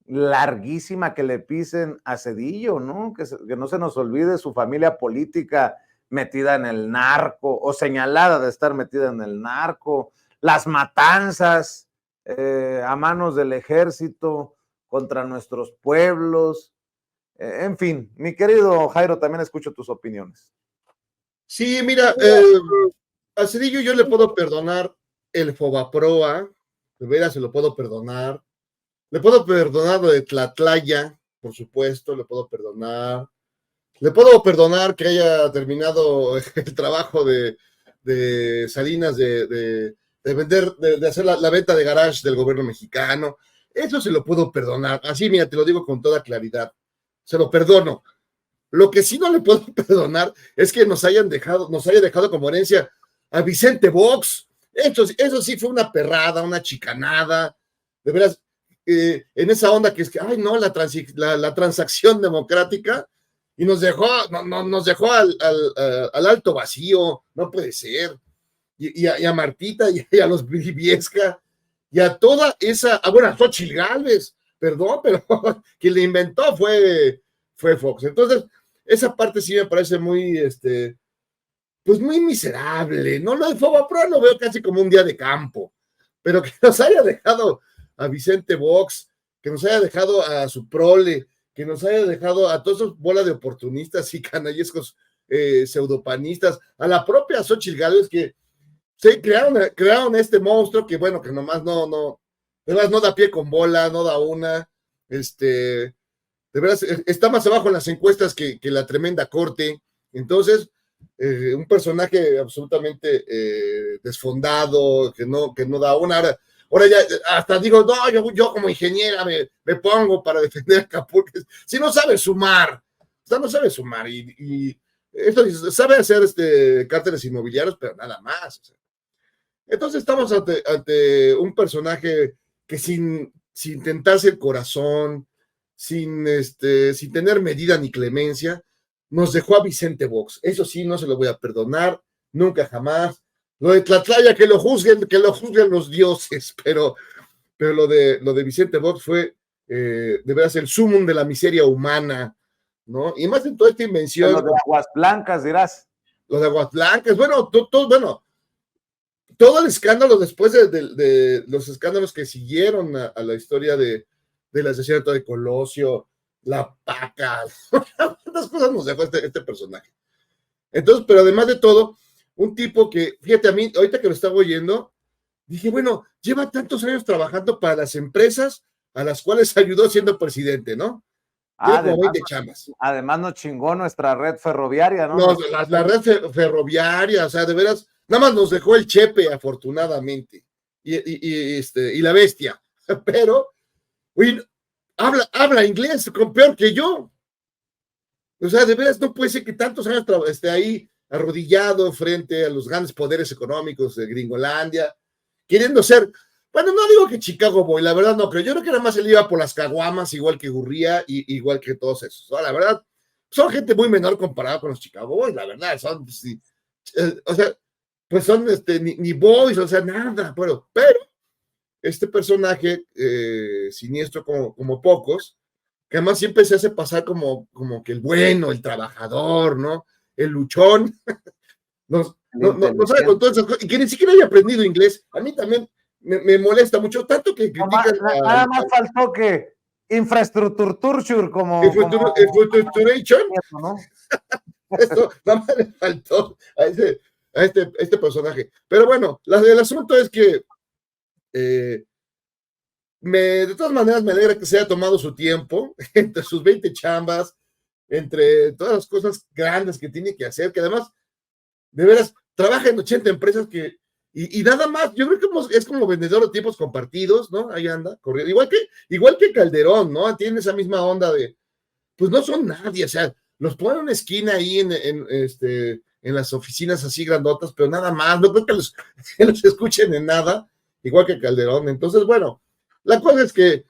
larguísima que le pisen a Zedillo, ¿no? Que no se nos olvide su familia política metida en el narco o señalada de estar metida en el narco, las matanzas a manos del ejército contra nuestros pueblos, en fin, mi querido Jairo, también escucho tus opiniones. Sí, mira, a Zedillo yo le puedo perdonar el Fobaproa, de veras se lo puedo perdonar. Le puedo perdonar lo de Tlatlaya, por supuesto, le puedo perdonar. Le puedo perdonar que haya terminado el trabajo de Salinas de vender, de hacer la venta de garage del gobierno mexicano. Eso se lo puedo perdonar. Así, mira, te lo digo con toda claridad. Se lo perdono. Lo que sí no le puedo perdonar es que nos haya dejado como herencia a Vicente Vox. Eso sí fue una perrada, una chicanada. De veras, en esa onda que es que, ay, no, la transacción democrática, y nos dejó al alto vacío, no puede ser. Y a Martita y a los Briviesca y a toda esa, bueno, a Xochitl Gálvez, perdón, pero quien le inventó fue Fox. Entonces, esa parte sí me parece muy, pues muy miserable, ¿no? Lo de Fobaproa lo veo casi como un día de campo, pero que nos haya dejado a Vicente Vox, que nos haya dejado a su prole, que nos haya dejado a todos esos bola de oportunistas y canallescos pseudopanistas, a la propia Xochitl Gálvez, que se crearon este monstruo que, bueno, que nomás no da pie con bola, no da una, de veras, está más abajo en las encuestas que la tremenda corte. Entonces, un personaje absolutamente desfondado, que no da una. Ahora ya hasta digo, no, yo como ingeniera me pongo para defender a Acapulco. Si no sabe sumar, no sabe sumar, y esto sabe hacer cárteles inmobiliarios, pero nada más. O sea. Entonces estamos ante un personaje que sin tentarse el corazón, sin tener medida ni clemencia, nos dejó a Vicente Vox. Eso sí, no se lo voy a perdonar, nunca jamás. Lo de Tlatlaya, que lo juzguen los dioses, pero lo de Vicente Vox fue de veras el sumum de la miseria humana, ¿no? Y más en toda esta invención. Lo de Aguas Blancas, dirás. Lo de Aguas Blancas, bueno, todo el escándalo después de los escándalos que siguieron a la historia del asesinato de Colosio, la Paca, cuántas cosas nos dejó este personaje. Entonces, pero además de todo, un tipo que, fíjate, a mí, ahorita que lo estaba oyendo, dije, bueno, lleva tantos años trabajando para las empresas a las cuales ayudó siendo presidente, ¿no? Tiene como 20 chambas. Además nos chingó nuestra red ferroviaria, ¿no? No, la red ferroviaria, o sea, de veras, nada más nos dejó el Chepe, afortunadamente, y la bestia, pero, oye, habla inglés, peor que yo. O sea, de veras no puede ser que tantos años esté ahí arrodillado frente a los grandes poderes económicos de Gringolandia, queriendo ser, bueno, no digo que Chicago Boy, la verdad no creo, yo creo que nada más él iba por las caguamas, igual que Gurría, y igual que todos esos. O sea, la verdad, son gente muy menor comparado con los Chicago Boys, la verdad, son, sí, o sea, pues son ni boys, o sea, nada, pero este personaje siniestro como pocos, que además siempre se hace pasar como que el bueno, el trabajador, ¿no? El luchón, no sabe con todas esas cosas, y que ni siquiera haya aprendido inglés. A mí también me molesta mucho, tanto que critican. Nada más faltó que infraestructure como Infrastructuration, ¿no? Esto nada más le faltó a este personaje. Pero bueno, el asunto es que de todas maneras me alegra que se haya tomado su tiempo entre sus 20 chambas, entre todas las cosas grandes que tiene que hacer, que además, de veras, trabaja en 80 empresas y nada más, yo creo que es como vendedor de tiempos compartidos, ¿no? Ahí anda, corriendo. Igual que Calderón, ¿no? Tiene esa misma onda de, pues no son nadie, o sea, los ponen en una esquina ahí en las oficinas así grandotas, pero nada más, no creo que los escuchen en nada, igual que Calderón. Entonces, bueno, la cosa es que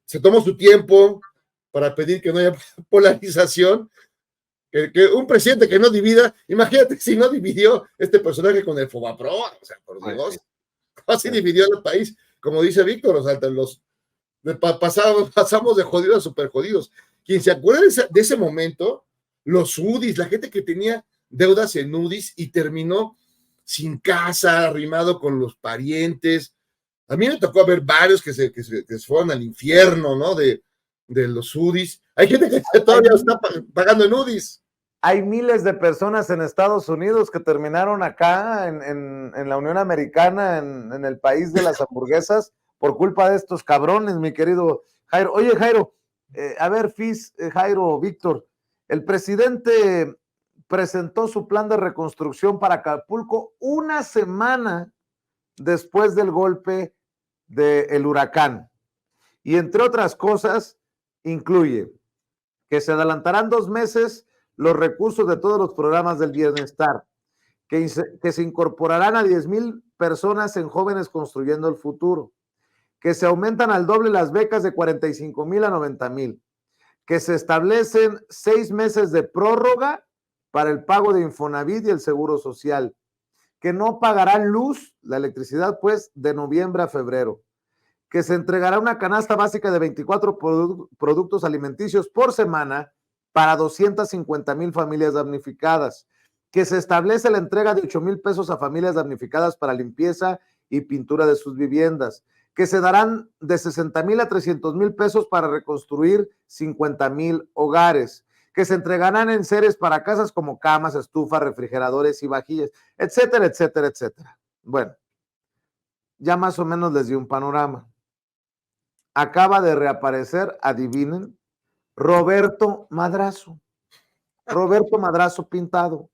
se tomó su tiempo para pedir que no haya polarización, que un presidente que no divida, imagínate si no dividió este personaje con el Fobapro, o sea, por Dios, casi dividió el país, como dice Víctor, o sea, pasamos de jodidos a super jodidos. Quien se acuerda de ese momento, los UDIs, la gente que tenía deudas en UDIs y terminó sin casa, arrimado con los parientes. A mí me tocó ver varios que se fueron al infierno, ¿no? De los UDIs. Hay gente que todavía está pagando en UDIs. Hay miles de personas en Estados Unidos que terminaron acá en la Unión Americana, en el país de las hamburguesas, por culpa de estos cabrones, mi querido Jairo. Oye, Jairo, a ver, Jairo, Víctor, el presidente presentó su plan de reconstrucción para Acapulco una semana después del golpe del huracán. Y entre otras cosas, incluye que se adelantarán 2 meses los recursos de todos los programas del bienestar, que se incorporarán a 10,000 personas en Jóvenes Construyendo el Futuro, que se aumentan al doble las becas de 45,000 a 90,000, que se establecen 6 meses de prórroga para el pago de Infonavit y el Seguro Social, que no pagarán luz, la electricidad, pues, de noviembre a febrero, que se entregará una canasta básica de 24 productos alimenticios por semana para 250,000 familias damnificadas, que se establece la entrega de 8,000 pesos a familias damnificadas para limpieza y pintura de sus viviendas, que se darán de 60,000 a 300,000 pesos para reconstruir 50,000 hogares, que se entregarán enseres para casas como camas, estufas, refrigeradores y vajillas, etcétera, etcétera, etcétera. Bueno, ya más o menos les di un panorama. Acaba de reaparecer, adivinen, Roberto Madrazo pintado,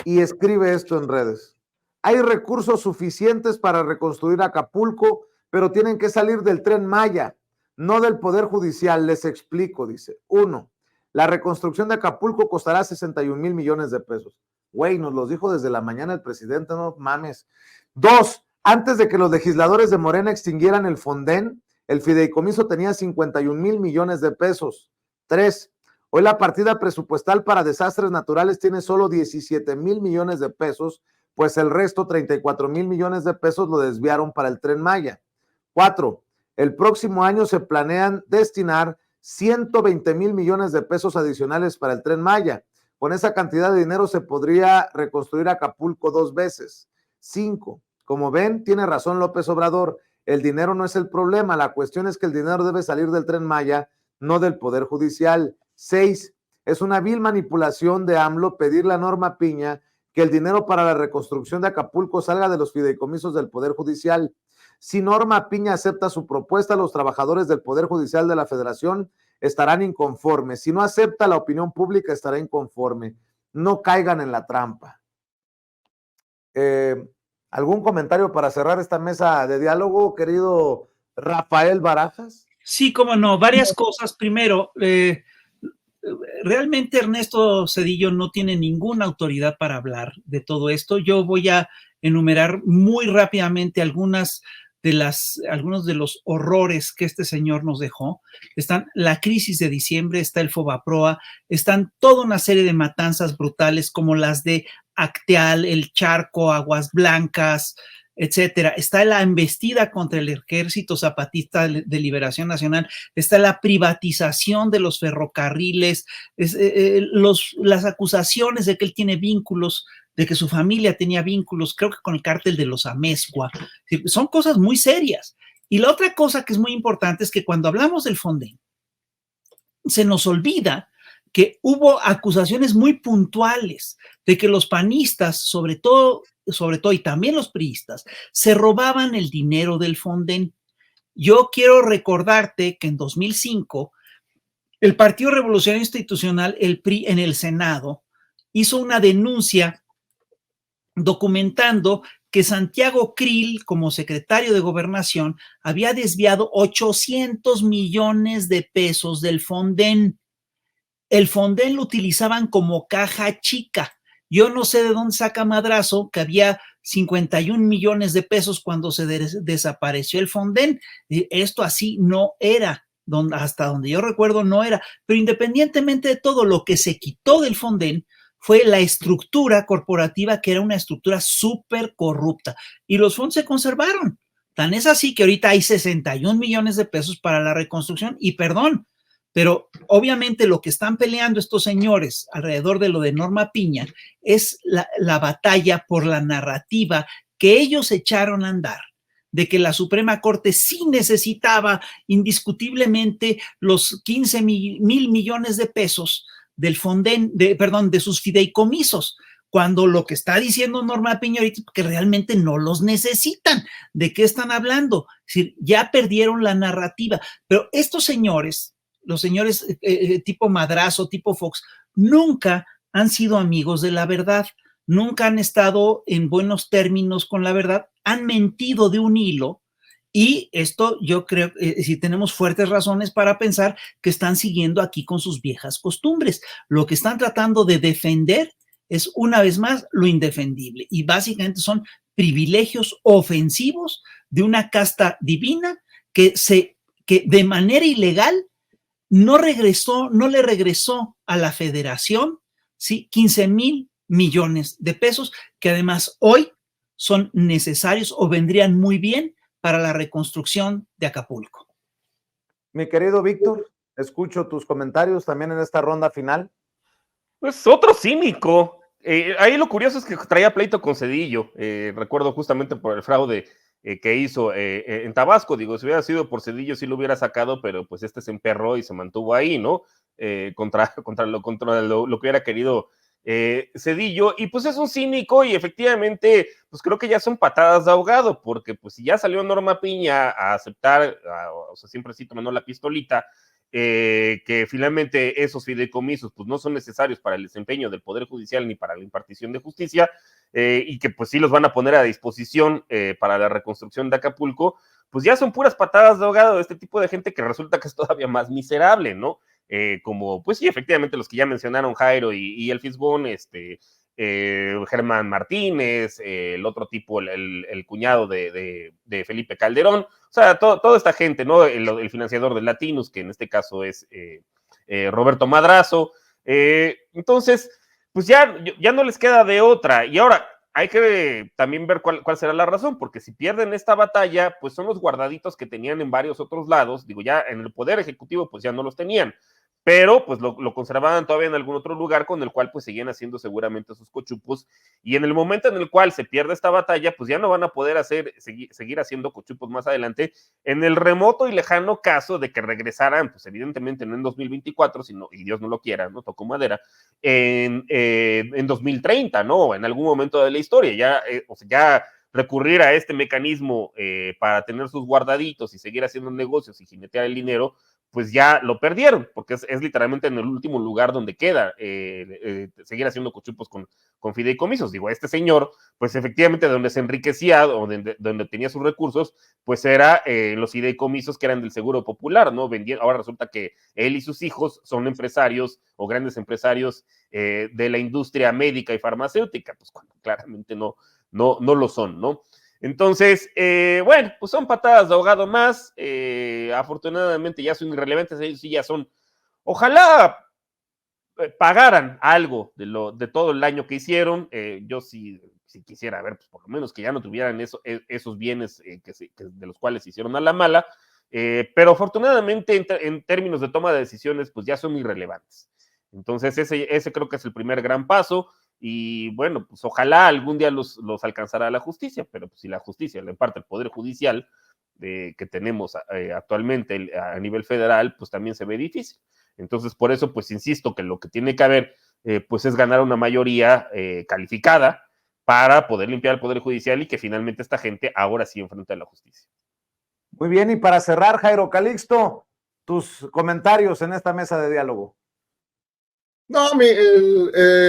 y escribe esto en redes: hay recursos suficientes para reconstruir Acapulco, pero tienen que salir del Tren Maya, no del Poder Judicial. Les explico, dice. 1, la reconstrucción de Acapulco costará 61,000 millones de pesos. Güey, nos los dijo desde la mañana el presidente, no mames. 2, antes de que los legisladores de Morena extinguieran el Fonden, el fideicomiso tenía 51,000 millones de pesos. 3, hoy la partida presupuestal para desastres naturales tiene solo 17,000 millones de pesos, pues el resto, 34,000 millones de pesos, lo desviaron para el Tren Maya. 4, el próximo año se planean destinar 120 millones de pesos adicionales para el Tren Maya. Con esa cantidad de dinero se podría reconstruir Acapulco 2 veces. 5. Como ven, tiene razón López Obrador, el dinero no es el problema, la cuestión es que el dinero debe salir del Tren Maya, no del Poder Judicial. 6. Es una vil manipulación de AMLO pedirle a Norma Piña que el dinero para la reconstrucción de Acapulco salga de los fideicomisos del Poder Judicial. Si Norma Piña acepta su propuesta, los trabajadores del Poder Judicial de la Federación estarán inconformes. Si no acepta, la opinión pública estará inconforme. No caigan en la trampa. ¿Algún comentario para cerrar esta mesa de diálogo, querido Rafael Barajas? Sí, cómo no, varias cosas. Primero, realmente Ernesto Zedillo no tiene ninguna autoridad para hablar de todo esto. Yo voy a enumerar muy rápidamente algunos de los horrores que este señor nos dejó. Están la crisis de diciembre, está el Fobaproa, están toda una serie de matanzas brutales como las de Acteal, El Charco, Aguas Blancas, etcétera. Está la embestida contra el Ejército Zapatista de Liberación Nacional, está la privatización de los ferrocarriles, las acusaciones de que él tiene vínculos, de que su familia tenía vínculos, creo que con el cártel de los Amezcua. Son cosas muy serias. Y la otra cosa que es muy importante es que cuando hablamos del Fonden, se nos olvida que hubo acusaciones muy puntuales de que los panistas, sobre todo y también los priistas, se robaban el dinero del Fonden. Yo quiero recordarte que en 2005, el Partido Revolucionario Institucional, el PRI, en el Senado, hizo una denuncia documentando que Santiago Krill, como secretario de Gobernación, había desviado 800 millones de pesos del Fonden. El Fonden lo utilizaban como caja chica. Yo no sé de dónde saca Madrazo que había 51 millones de pesos cuando se desapareció el Fonden. Esto así no era, hasta donde yo recuerdo no era. Pero independientemente de todo, lo que se quitó del Fonden fue la estructura corporativa, que era una estructura súper corrupta. Y los fondos se conservaron. Tan es así que ahorita hay 61 millones de pesos para la reconstrucción. Y perdón, pero obviamente lo que están peleando estos señores alrededor de lo de Norma Piña es la batalla por la narrativa que ellos echaron a andar, de que la Suprema Corte sí necesitaba indiscutiblemente los 15 mil millones de pesos del Fonden, de sus fideicomisos, cuando lo que está diciendo Norma Piña ahorita es que realmente no los necesitan. ¿De qué están hablando? Es decir, ya perdieron la narrativa. Pero estos señores, los señores tipo Madrazo, tipo Fox, nunca han sido amigos de la verdad, nunca han estado en buenos términos con la verdad, han mentido de un hilo. Y esto yo creo, si tenemos fuertes razones para pensar que están siguiendo aquí con sus viejas costumbres. Lo que están tratando de defender es una vez más lo indefendible y básicamente son privilegios ofensivos de una casta divina que de manera ilegal no le regresó a la federación, ¿sí? 15 mil millones de pesos que además hoy son necesarios o vendrían muy bien para la reconstrucción de Acapulco. Mi querido Víctor, escucho tus comentarios también en esta ronda final. Pues otro cínico. Ahí lo curioso es que traía pleito con Zedillo. Recuerdo justamente por el fraude que hizo en Tabasco. Digo, si hubiera sido por Zedillo sí lo hubiera sacado, pero pues este se emperró y se mantuvo ahí, ¿no? Contra lo que hubiera querido Zedillo, y pues es un cínico y efectivamente pues creo que ya son patadas de ahogado, porque pues si ya salió Norma Piña a aceptar, o sea, siempre sí tomando la pistolita, que finalmente esos fideicomisos pues no son necesarios para el desempeño del Poder Judicial ni para la impartición de justicia, y que pues sí los van a poner a disposición para la reconstrucción de Acapulco, pues ya son puras patadas de ahogado de este tipo de gente que resulta que es todavía más miserable, ¿no? Como, pues sí, efectivamente, los que ya mencionaron, Jairo y el Fisgón, Germán Martínez, el otro tipo, el cuñado de Felipe Calderón, o sea, toda esta gente, ¿no? El financiador de Latinus, que en este caso es Roberto Madrazo. Entonces, pues ya no les queda de otra. Y ahora, hay que también ver cuál será la razón, porque si pierden esta batalla, pues son los guardaditos que tenían en varios otros lados, digo, ya en el Poder Ejecutivo pues ya no los tenían, pero pues lo conservaban todavía en algún otro lugar con el cual pues seguían haciendo seguramente sus cochupos, y en el momento en el cual se pierde esta batalla, pues ya no van a poder seguir haciendo cochupos más adelante, en el remoto y lejano caso de que regresaran, pues evidentemente no en 2024, sino, y Dios no lo quiera, ¿no? Tocó madera, en 2030, ¿no? En algún momento de la historia, ya, o sea, ya recurrir a este mecanismo para tener sus guardaditos y seguir haciendo negocios y jinetear el dinero, pues ya lo perdieron, porque es literalmente en el último lugar donde queda seguir haciendo cochupos con fideicomisos. Digo, este señor, pues efectivamente donde se enriquecía, o donde tenía sus recursos, pues era los fideicomisos que eran del Seguro Popular, ¿no? Ahora resulta que él y sus hijos son empresarios o grandes empresarios de la industria médica y farmacéutica, pues cuando claramente no lo son, ¿no? Entonces, bueno, pues son patadas de ahogado más, afortunadamente ya son irrelevantes, ellos sí ya son, ojalá pagaran algo de todo el año que hicieron, yo sí quisiera ver, pues por lo menos que ya no tuvieran esos bienes de los cuales se hicieron a la mala, pero afortunadamente en términos de toma de decisiones, pues ya son irrelevantes. Entonces ese creo que es el primer gran paso. Y bueno, pues ojalá algún día los alcanzará la justicia, pero pues si la justicia le imparte el Poder Judicial que tenemos actualmente a nivel federal, pues también se ve difícil. Entonces, por eso, pues insisto que lo que tiene que haber, pues es ganar una mayoría calificada para poder limpiar el Poder Judicial y que finalmente esta gente ahora sí enfrente a la justicia. Muy bien, y para cerrar, Jairo Calixto, tus comentarios en esta mesa de diálogo. No,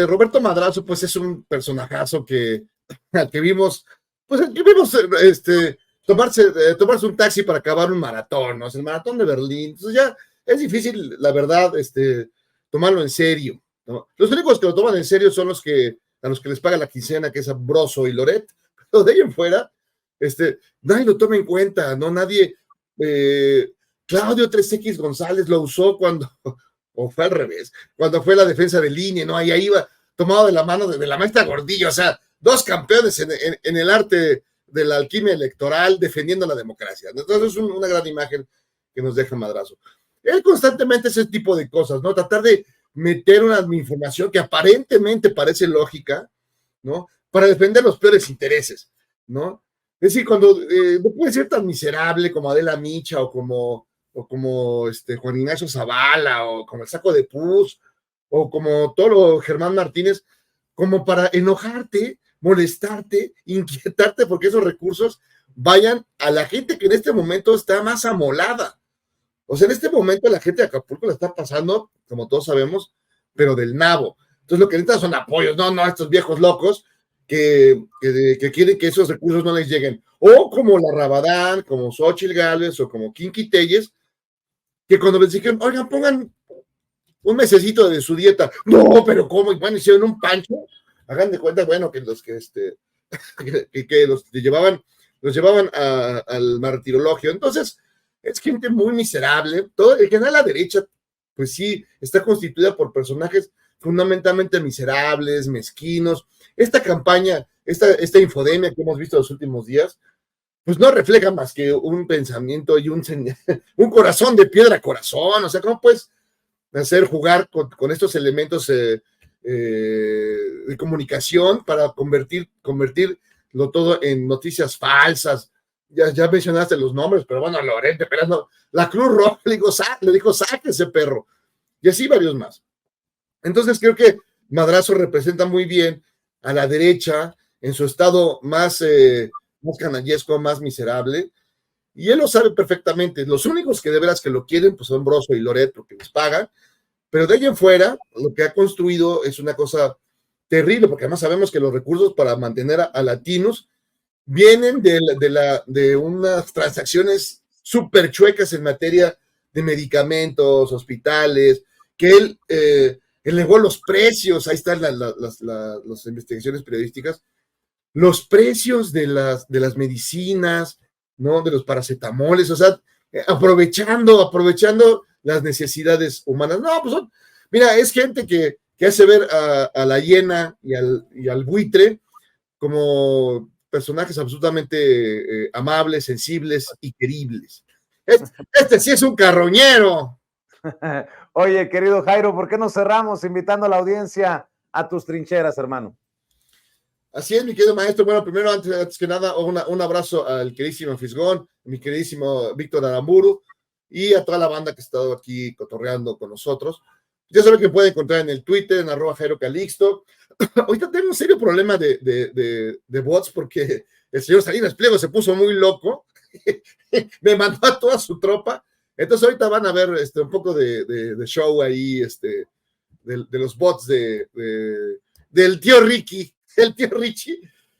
Roberto Madrazo, pues es un personajazo que vimos tomarse un taxi para acabar un maratón, ¿no? Es el maratón de Berlín. Entonces ya es difícil, la verdad, tomarlo en serio, ¿no? Los únicos que lo toman en serio son a los que les paga la quincena, que es Broso y Loret, pero de ahí en fuera, nadie lo toma en cuenta, ¿no? Nadie, Claudio 3X González lo usó o fue al revés, cuando fue la defensa de línea, ¿no? Ahí iba tomado de la mano de la maestra Gordillo, o sea, dos campeones en el arte de la alquimia electoral defendiendo la democracia. Entonces es una gran imagen que nos deja Madrazo. Él constantemente ese tipo de cosas, ¿no? Tratar de meter una información que aparentemente parece lógica, ¿no? Para defender los peores intereses, ¿no? Es decir, cuando no puede ser tan miserable como Adela Micha o como Juan Ignacio Zavala, o como el Saco de Pus, o como Tolo Germán Martínez, como para enojarte, molestarte, inquietarte, porque esos recursos vayan a la gente que en este momento está más amolada. O sea, en este momento la gente de Acapulco la está pasando, como todos sabemos, pero del nabo. Entonces lo que necesitan son apoyos, no estos viejos locos que quieren que esos recursos no les lleguen. O como la Rabadán, como Xóchitl Gálvez, o como Kinky Telles, que cuando les dijeron, oigan, pongan un mesecito de su dieta. No, pero ¿cómo? Y bueno, hicieron un pancho. Hagan de cuenta, bueno, que los que los llevaban al martirologio. Entonces, es gente muy miserable. En general la derecha, pues sí, está constituida por personajes fundamentalmente miserables, mezquinos. Esta campaña, esta infodemia que hemos visto los últimos días, pues no refleja más que un pensamiento y un corazón de piedra corazón. O sea, ¿cómo puedes jugar con estos elementos de comunicación para convertirlo todo en noticias falsas? Ya mencionaste los nombres, pero bueno, Lorente Pérez, no, la Cruz Roja le dijo, saque ese perro, y así varios más. Entonces creo que Madrazo representa muy bien a la derecha en su estado más canallesco, más miserable, y él lo sabe perfectamente. Los únicos que de veras que lo quieren pues son Broso y Loret, porque les pagan, pero de ahí en fuera lo que ha construido es una cosa terrible, porque además sabemos que los recursos para mantener a latinos vienen de unas transacciones súper chuecas en materia de medicamentos, hospitales, que él elevó los precios. Ahí están las investigaciones periodísticas, los precios de las medicinas, ¿no? De los paracetamoles, o sea, aprovechando las necesidades humanas. No, pues mira, es gente que hace ver a la hiena y al buitre como personajes absolutamente amables, sensibles y queribles. Este sí es un carroñero. Oye, querido Jairo, ¿por qué no cerramos invitando a la audiencia a tus trincheras, hermano? Así es, mi querido maestro. Bueno, primero, antes que nada, un abrazo al queridísimo Fisgón, mi queridísimo Víctor Aramburu y a toda la banda que ha estado aquí cotorreando con nosotros. Ya saben que me pueden encontrar en el Twitter, en @JairoCalixto. Ahorita tengo un serio problema de bots porque el señor Salinas Pliego se puso muy loco. Me mandó a toda su tropa. Entonces ahorita van a ver un poco de show ahí, de los bots del tío Ricky, el tío Richie.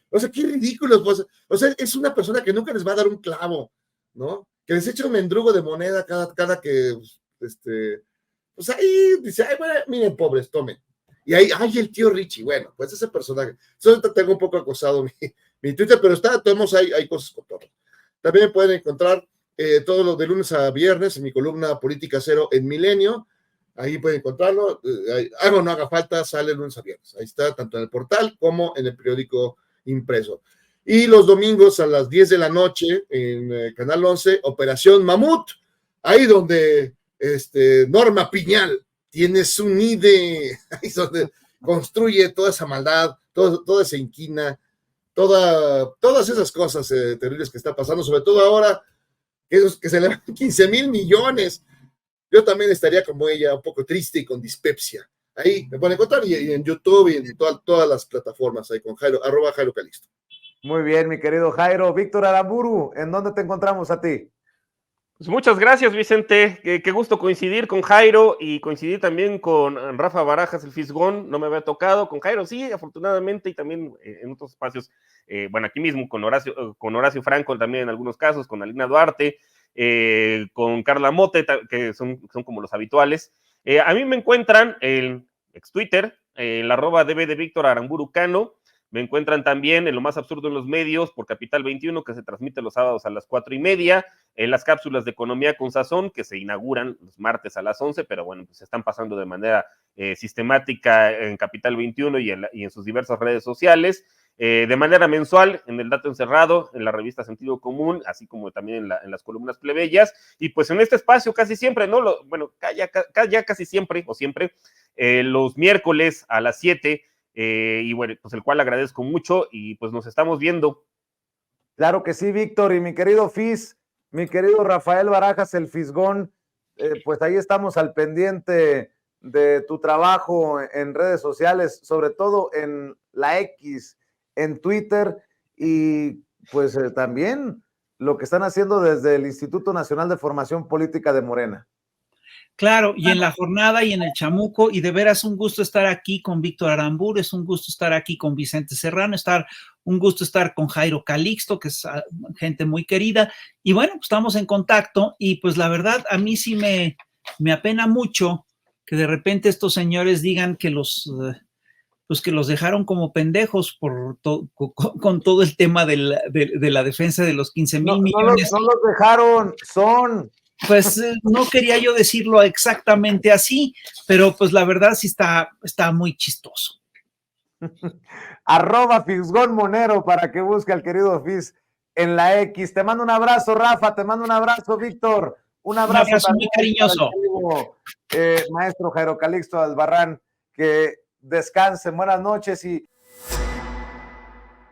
O sea, qué ridículos. Pues. O sea, es una persona que nunca les va a dar un clavo, ¿no? Que les echa un mendrugo de moneda cada que, pues ahí dice, ay, bueno, miren, pobres, tomen. Y ahí, ay, el tío Richie, bueno, pues ese personaje. Yo ahorita tengo un poco acosado mi Twitter, pero tenemos hay cosas con todo. También me pueden encontrar todo lo de lunes a viernes en mi columna Política Cero en Milenio. Ahí pueden encontrarlo. Haga o no haga falta, sale lunes a viernes. Ahí está, tanto en el portal como en el periódico impreso. Y los domingos a las 10 de la noche en Canal 11, Operación Mamut, ahí donde Norma Piñal tiene su nide, ahí es donde construye toda esa maldad, toda esa inquina, todas esas cosas terribles que está pasando, sobre todo ahora que se le van 15,000 millones. Yo también estaría como ella, un poco triste y con dispepsia. Ahí me pueden encontrar y en YouTube y en todas las plataformas, ahí con Jairo, @JairoCalixto. Muy bien, mi querido Jairo. Víctor Aramburu, ¿en dónde te encontramos a ti? Pues muchas gracias, Vicente. Qué gusto coincidir con Jairo y coincidir también con Rafa Barajas, el Fisgón. No me había tocado. Con Jairo sí, afortunadamente, y también en otros espacios, bueno, aquí mismo con Horacio Franco también en algunos casos, con Alina Duarte, con Carla Mote, que son como los habituales. A mí me encuentran en ex Twitter, en la @DB de Víctor Aramburu Cano. Me encuentran también en Lo Más Absurdo en los Medios por Capital 21, que se transmite los sábados a las 4:30, en las cápsulas de Economía con Sazón, que se inauguran los martes a las 11, pero bueno, pues se están pasando de manera sistemática en Capital 21 y en sus diversas redes sociales. De manera mensual en El Dato Encerrado, en la revista Sentido Común, así como también en las columnas plebeyas, y pues en este espacio casi siempre, ¿no? Ya casi siempre, o siempre, los miércoles a las 7, y bueno, pues el cual agradezco mucho y pues nos estamos viendo. Claro que sí, Víctor, y mi querido Fis, mi querido Rafael Barajas, el Fisgón, pues ahí estamos al pendiente de tu trabajo en redes sociales, sobre todo en la X, en Twitter, y pues también lo que están haciendo desde el Instituto Nacional de Formación Política de Morena. Claro, y en la jornada y en el Chamuco, y de veras un gusto estar aquí con Víctor Aramburu, es un gusto estar aquí con Vicente Serrano, un gusto estar con Jairo Calixto, que es gente muy querida, y bueno, pues estamos en contacto, y pues la verdad a mí sí me apena mucho que de repente estos señores digan que pues que los dejaron como pendejos con todo el tema de la defensa de los 15,000 millones. No los dejaron, son... Pues no quería yo decirlo exactamente así, pero pues la verdad sí está muy chistoso. @Fisgón Monero para que busque al querido Fis en la X. Te mando un abrazo, Rafa, te mando un abrazo, Víctor. Un abrazo muy cariñoso. Maestro Jairo Calixto Albarrán, que descansen, buenas noches y